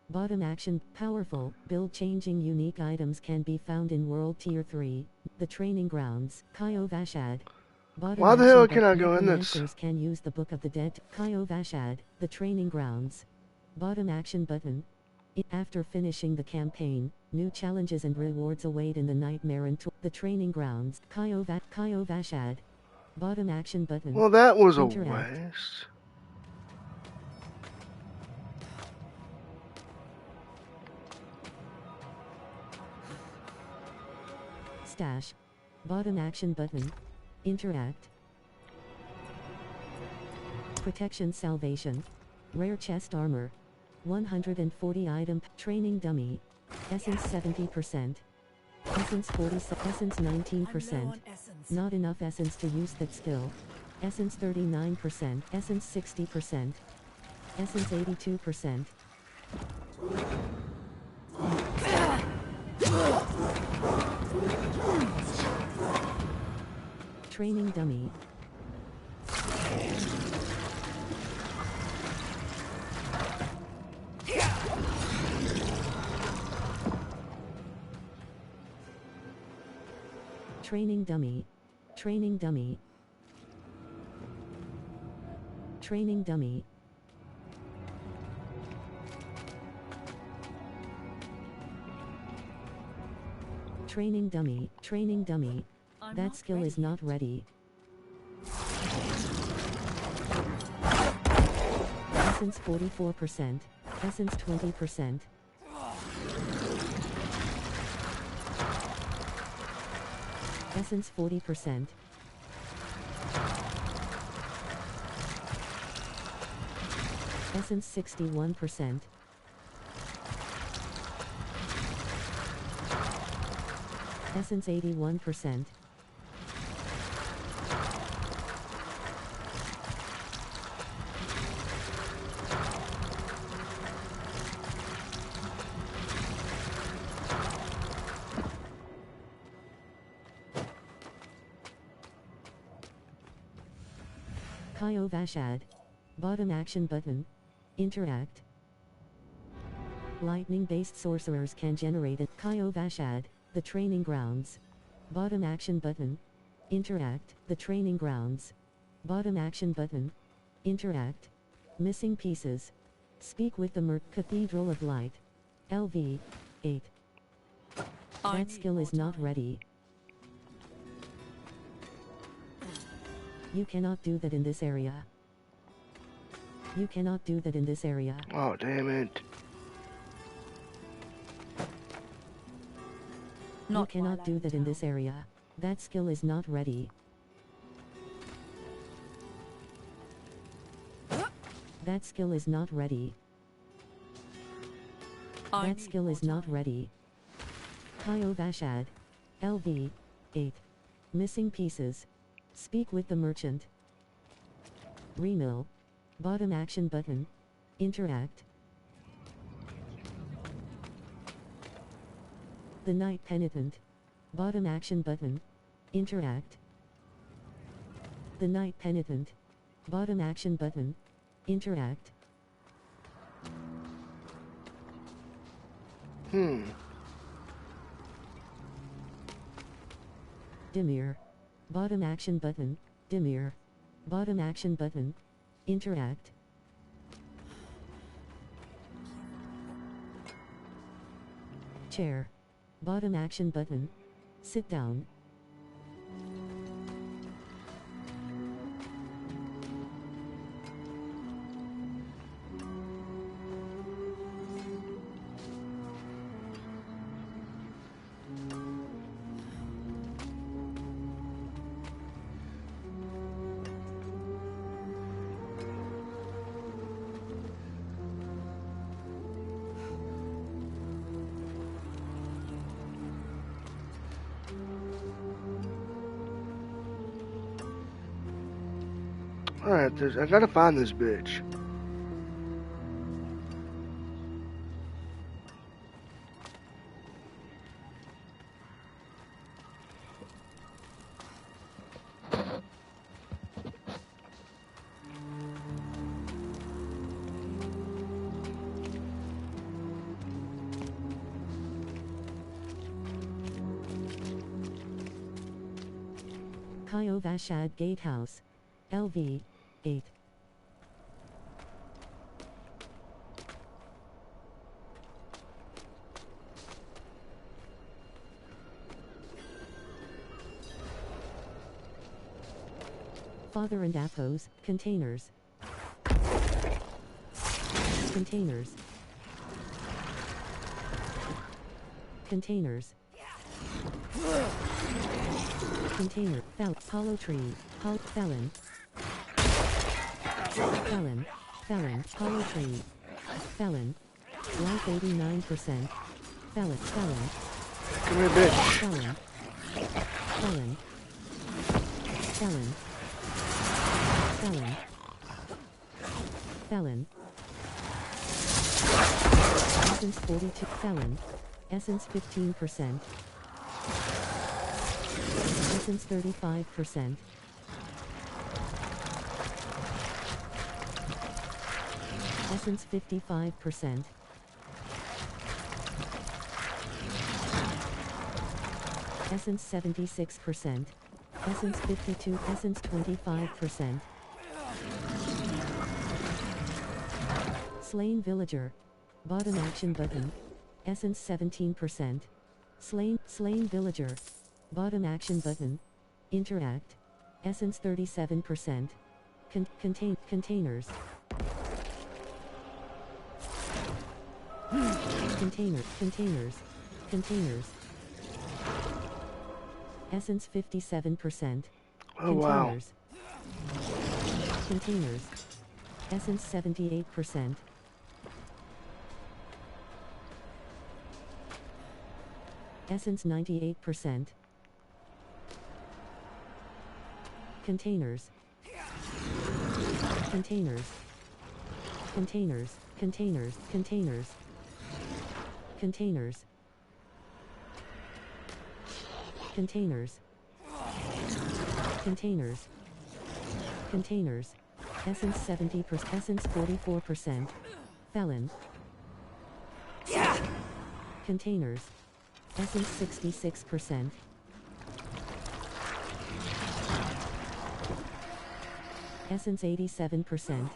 Bottom action, powerful, build changing unique items can be found in World Tier 3, the training grounds. Kaio Vashad. Bottom Why the hell action, can I go in this? necromancers can use the Book of the Dead. Kaio Vashad, the training grounds. Bottom action button. After finishing the campaign, new challenges and rewards await in the Nightmare and the training grounds. Kaio Vashad. Bottom action button. Well, that was a Interact. waste. Stash. Bottom action button. Interact. Protection salvation. Rare chest armor. 140 item. Training dummy. Essence 70%. Essence 40. Essence 19%. Not enough essence to use that skill. Essence 39%. Essence 60%. Essence 82%. Training dummy. Training dummy. Training dummy. Training dummy. Training dummy. Training dummy. That skill is not ready. Essence 44%. Essence 20%. Essence 40%. Essence 61%. Essence 81%. Kaio Vashad. Bottom action button. Interact. Lightning-based sorcerers can generate a Kaio Vashad, the training grounds. Bottom action button. Interact. The training grounds. Bottom action button. Interact. Missing pieces. Speak with the Cathedral of Light. LV. 8. That skill is not ready. You cannot do that in this area. You cannot do that in this area. Oh, damn it. You cannot do that in this area. That skill is not ready. That skill is not ready. That skill is not ready. Kyo Vashad. LV. 8. Missing pieces. Speak with the merchant. Remill. Bottom action button. Interact. The Knight Penitent. Bottom action button. Interact. The Knight Penitent. Bottom action button. Interact. Dimir. Bottom action button. Dimir. Bottom action button. Interact. Chair. Bottom action button. Sit down. Alright, I gotta find this bitch. Kyo Vashad Gatehouse. LV. 8. Father and Appos, containers. Containers. Containers. Container. Hollow tree. Felon. Felon. Felon. Hollow tree. Felon. Life 89%. Felon. Felon. Come here, bitch. Felon. Felon. Felon. Felon. Felon. Essence 42. Felon. Essence 15%. Essence 35%. Essence 55%. Essence 76%. Essence 52. Essence 25%. Slain villager. Bottom action button. Essence 17%. Slain villager. Bottom action button. Interact. Essence 37%. Containers. Containers. Essence 57%. Oh wow. Containers. Essence 78%. Essence 98%. Containers. Containers. Containers. Containers. Containers. Containers. Containers. Containers. Containers. Essence 70%. Essence 44%. Felon. Containers. Essence 66%. Essence 87%.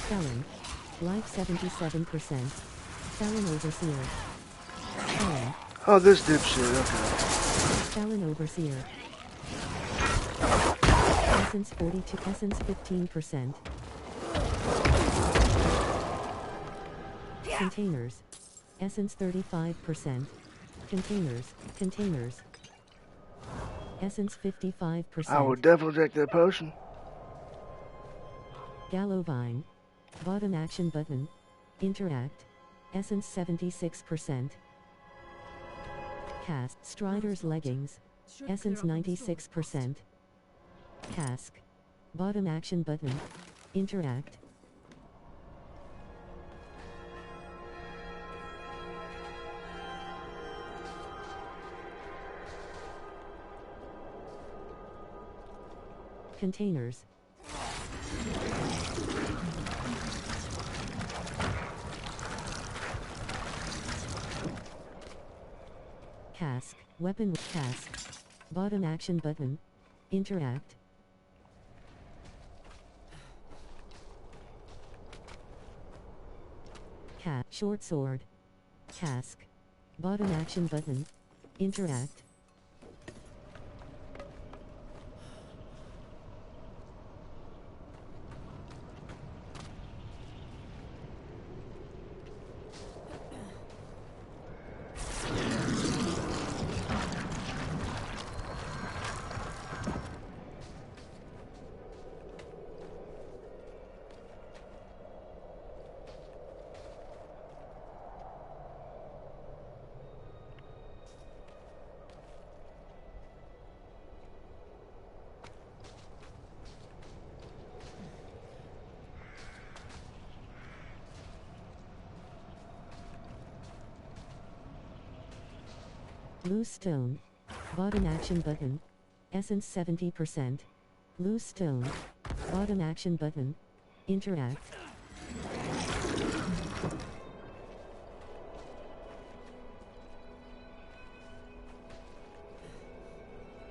Felon. Life 77%. Felon overseer. Felon. Oh, this dipshit, okay. Talon Overseer. Essence 42, essence 15%. Containers. Essence 35%. Containers. Essence 55%. I will definitely take that potion. Gallovine. Bottom action button. Interact. Essence 76%. Cast. Strider's leggings. Essence 96%. Cask. Bottom action button. Interact. Containers. Cask. Weapon. Cask. Bottom action button. Interact. Short sword. Cask. Bottom action button. Interact. Loose stone. Bottom action button. Essence 70%. Loose stone. Bottom action button. Interact.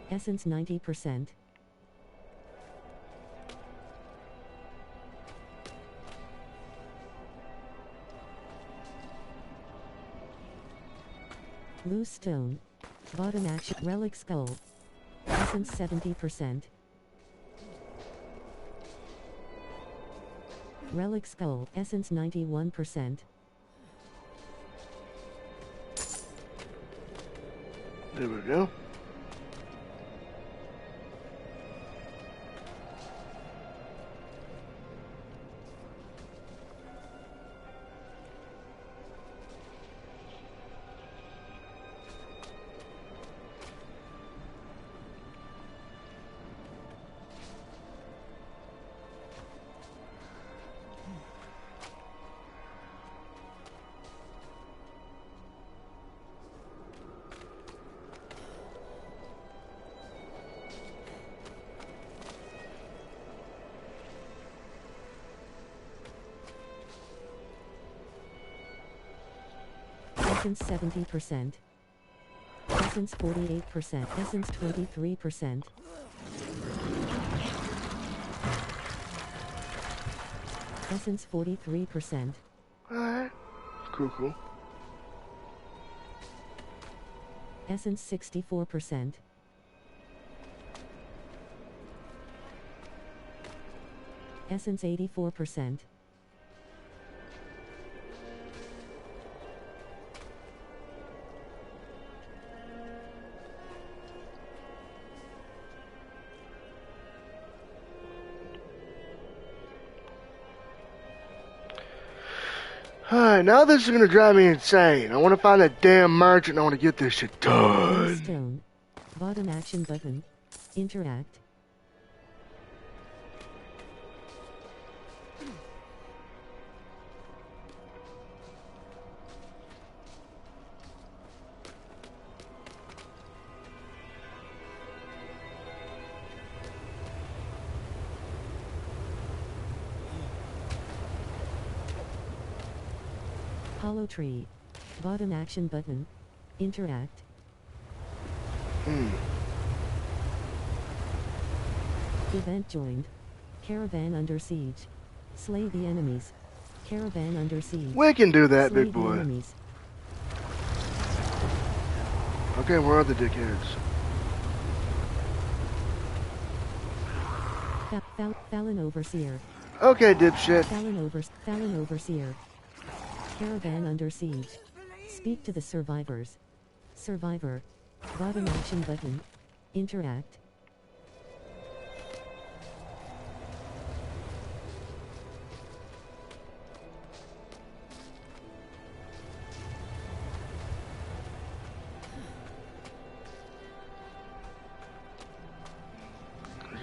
Essence 90%. Loose stone. Bottom action. Relic skull. Essence 70%. Relic skull. Essence 91%. There we go. Essence 70%. Essence 48%. Essence 23%. Essence 43%. Alright. Cool. Essence 64%. Essence 84%. Alright, now this is gonna drive me insane. I wanna find that damn merchant and I wanna get this shit done. Stone. Bottom action button. Interact. Hollow tree. Bottom action button. Interact. Event joined. Caravan under siege. Slay the enemies. Caravan under siege. We can do that, Slay big the boy. enemies. Okay, where are the dickheads? Fallon Overseer. Okay, dipshit. Fallon Overseer. Caravan under siege. Speak to the survivors. Survivor. Bottom action button. Interact.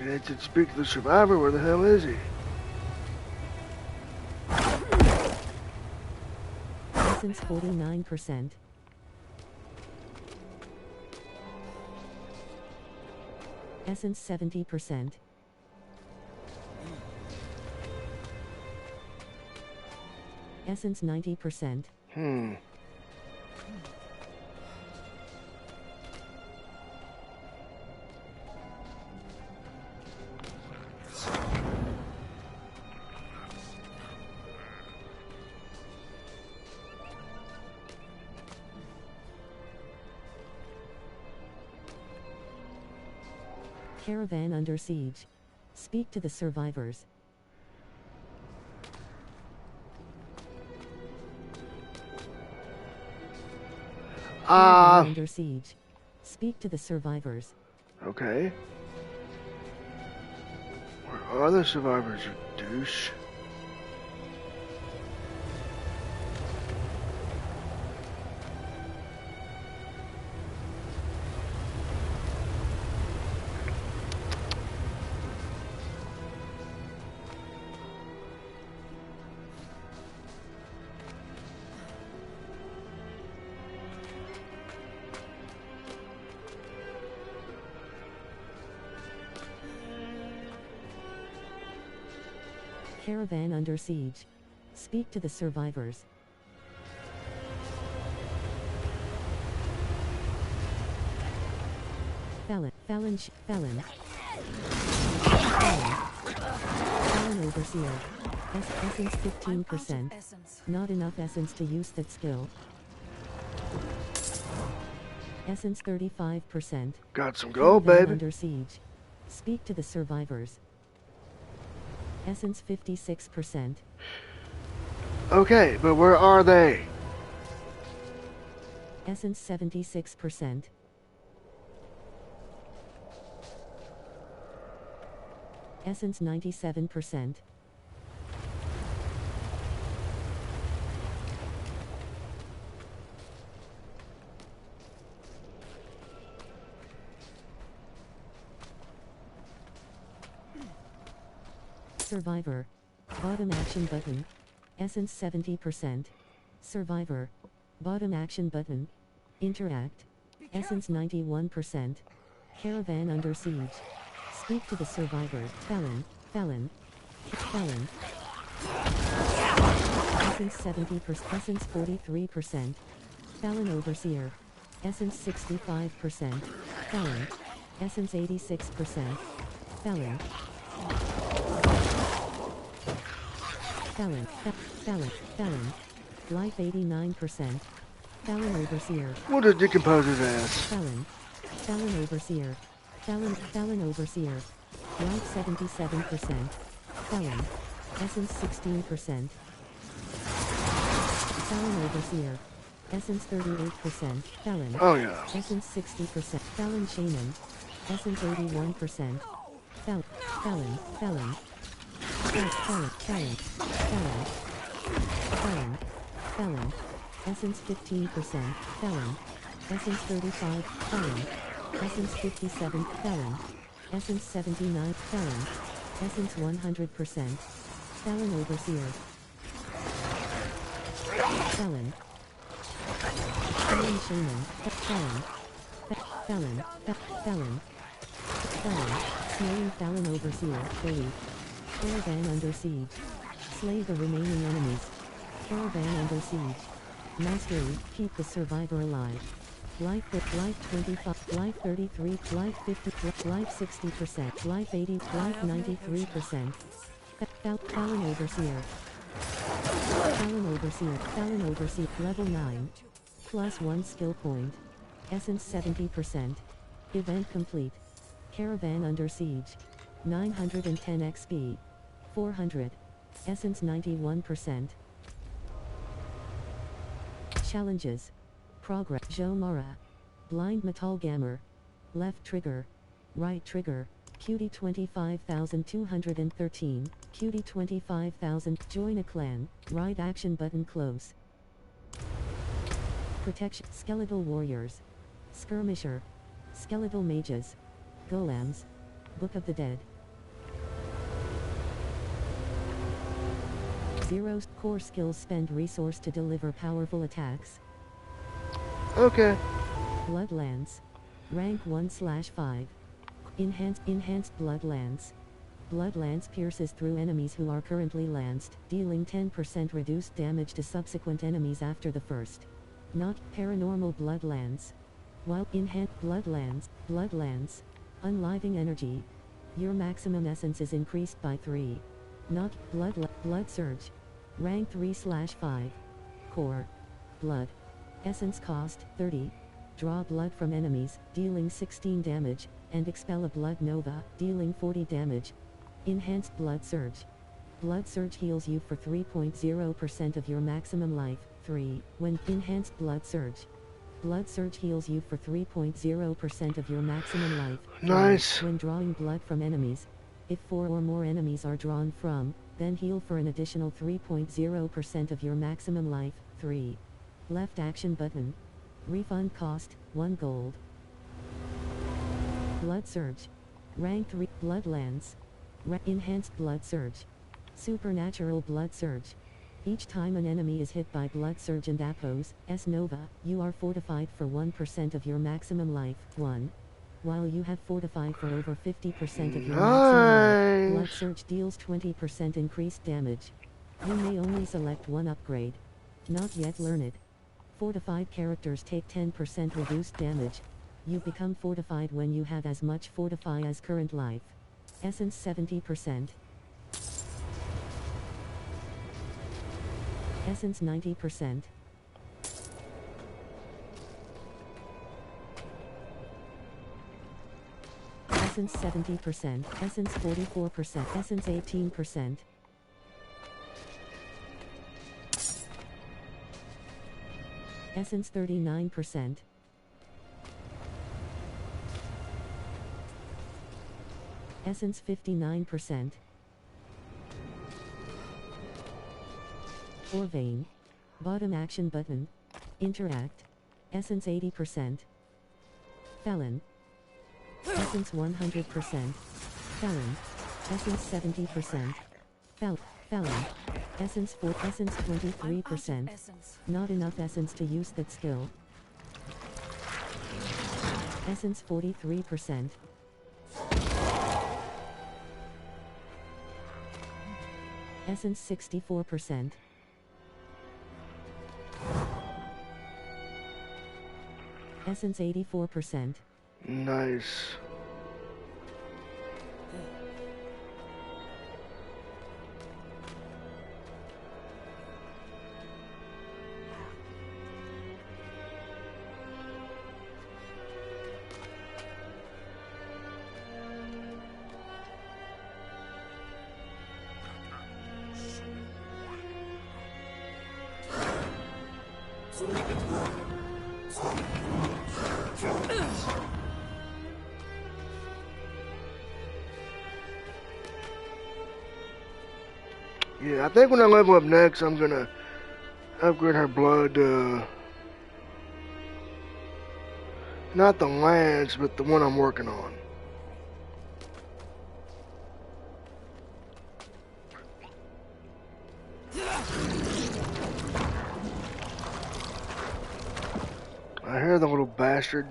It should speak to the survivor. Where the hell is he? Essence 49%. Essence 70%. Essence 90%. Caravan under siege. Speak to the survivors. Caravan under siege. Speak to the survivors. Okay. Where are the survivors, you douche? Caravan under siege. Speak to the survivors. Fallon Overseer. Essence 15%. Not enough essence to use that skill. Essence 35%. Got some gold, baby. Under siege. Speak to the survivors. Essence 56%. Okay, but where are they? Essence 76%. Essence 97%. Survivor. Bottom action button. Essence 70%. Survivor. Bottom action button. Interact. Essence 91%. Caravan under siege. Speak to the survivor. Fallon. Essence 70%. Essence 43%. Fallon Overseer. Essence 65%. Fallon. Essence 86%. Fallon. Life 89%. Fallon Overseer. We'll just decompose his ass. Fallon Overseer. Fallon Overseer. Life 77%. Fallon. Essence 16%. Fallon Overseer. Essence 38%. Fallon. Oh yeah. Essence 60%. Fallon Shaman. Essence 81%. Fallon. Fallon. Essence 15%. Fallon. Essence 35. Fallon. Essence 57. Fallon. Essence 79. Fallon. Essence 100%. Fallon Overseer. Fallon. Shaman. Fallon. Slaying Fallon Overseer. Delete. Caravan under siege. Slay the remaining enemies. Caravan under siege. Mastery. Keep the survivor alive. Life 25, life 33, life 50, life 60%, life 80, life 93%. Fallon Overseer. Fallon Overseer. Level 9. Plus 1 skill point. Essence 70%. Event complete. Caravan under siege. 910 XP. 400. Essence 91%. Challenges. Progress. Jomara. Blind Metal Gammer. Left trigger. Right trigger. Cutie 25,213. Cutie 25,000. Join a clan. Right action button close. Protection. Skeletal warriors. Skirmisher. Skeletal mages. Golems. Book of the Dead. Zero's core skills spend resource to deliver powerful attacks. Okay. Bloodlands. Rank 1/5. Enhanced Bloodlands. Bloodlands pierces through enemies who are currently lanced, dealing 10% reduced damage to subsequent enemies after the first. Not paranormal Bloodlands. While enhanced Bloodlands. Unliving energy. Your maximum essence is increased by 3. Not Blood Surge. Rank 3/5. Core. Blood. Essence cost 30. Draw blood from enemies, dealing 16 damage, and expel a blood nova, dealing 40 damage. Enhanced Blood Surge. Blood Surge heals you for 3.0% of your maximum life. 3. When enhanced Blood Surge. Blood Surge heals you for 3.0% of your maximum life. Nice. When drawing blood from enemies. If 4 or more enemies are drawn from, then heal for an additional 3.0% of your maximum life. 3. Left action button. Refund cost, 1 gold. Blood Surge. Rank 3. Bloodlands. Enhanced Blood Surge. Supernatural Blood Surge. Each time an enemy is hit by Blood Surge and Apos, S Nova, you are fortified for 1% of your maximum life. 1. While you have fortified for over 50% of your maximum life, Blood Surge deals 20% increased damage. You may only select one upgrade. Not yet learned. Fortified characters take 10% reduced damage. You become fortified when you have as much fortify as current life. Essence 70%. Essence 90%. Essence 70%. Essence 44%. Essence 18%. Essence 39%. Essence 59%. Or vein. Bottom action button. Interact. Essence 80%. Felon. Essence 100%. Felon. Essence 70%. Felon. Essence 4. Essence 23%. Not enough essence to use that skill. Essence 43%. Essence 64%. Essence 84%. Nice. Yeah, I think when I level up next, I'm gonna upgrade her blood, not the lance, but the one I'm working on. I hear the little bastard.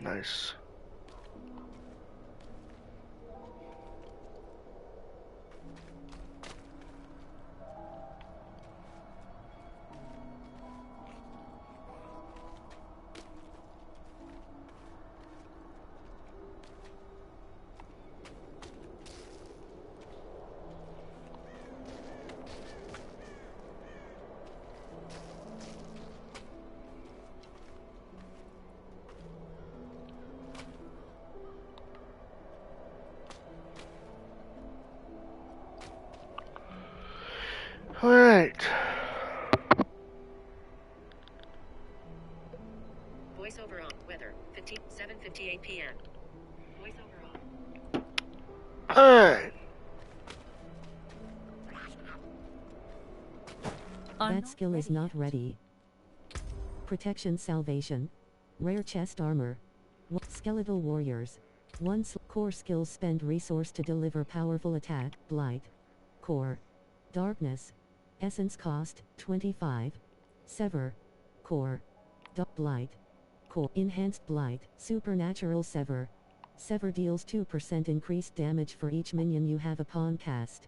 Nice. All right. Voiceover on. Weather. 7:58 p.m. Voiceover on. All right. That skill is not ready. Protection Salvation. Rare chest armor. Skeletal warriors. Core skills spend resource to deliver powerful attack. Blight. Core. Darkness. Essence cost 25. Sever. Core. Blight. Core. Enhanced Blight. Supernatural Sever. Sever deals 2% increased damage for each minion you have upon cast.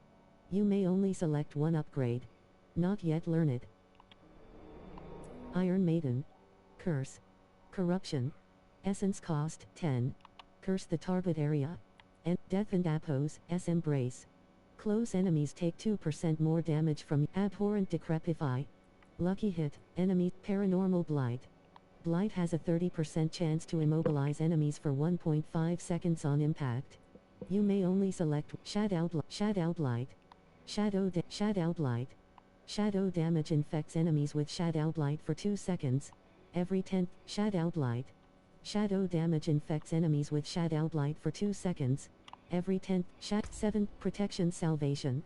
You may only select one upgrade. Not yet learned. Iron Maiden. Curse. Corruption. Essence cost 10. Curse the target area. And Death and Appos. Embrace. Close enemies take 2% more damage from Abhorrent Decrepify. Lucky hit. Enemy. Paranormal Blight. Blight has a 30% chance to immobilize enemies for 1.5 seconds on impact. You may only select Shadow Blight. Shadow Blight. Shadow damage infects enemies with Shadow Blight for 2 seconds. Every 10th. Shadow Blight. Shadow damage infects enemies with Shadow Blight for 2 seconds. Every 10th. 7. Protection Salvation.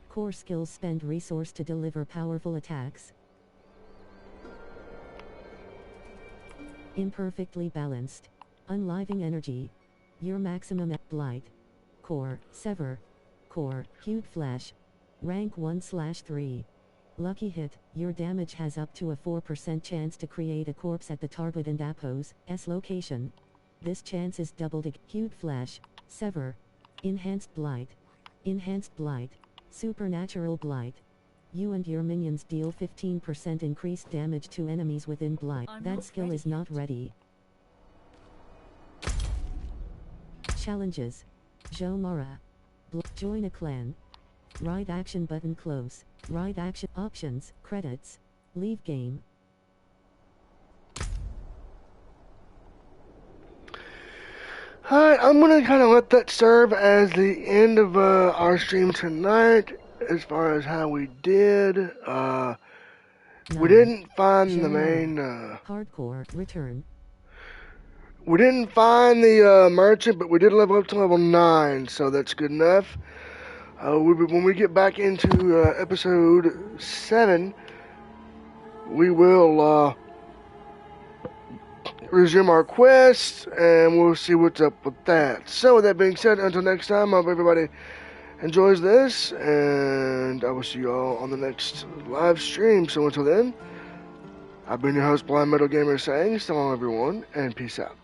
Core skills spend resource to deliver powerful attacks. Imperfectly balanced. Unliving energy. Your maximum Blight. Core. Sever. Core. Hued Flash. Rank 1/3. Lucky hit. Your damage has up to a 4% chance to create a corpse at the target and Appos' location. This chance is doubled. Hued Flash. Sever. Enhanced Blight. Enhanced Blight. Supernatural Blight. You and your minions deal 15% increased damage to enemies within Blight. That skill is not ready. Challenges. Jo Mara. Join a clan. Right action button close. Right action options. Credits. Leave game. Alright, I'm gonna kind of let that serve as the end of our stream tonight. As far as how we did, we didn't find the main. Hardcore return. We didn't find the merchant, but we did level up to level 9, so that's good enough. When we get back into episode 7, we will resume our quest, and we'll see what's up with that. So, with that being said, until next time, I hope everybody enjoys this, and I will see you all on the next live stream. So, until then, I've been your host, Blind Metal Gamer, saying, so long, everyone, and peace out.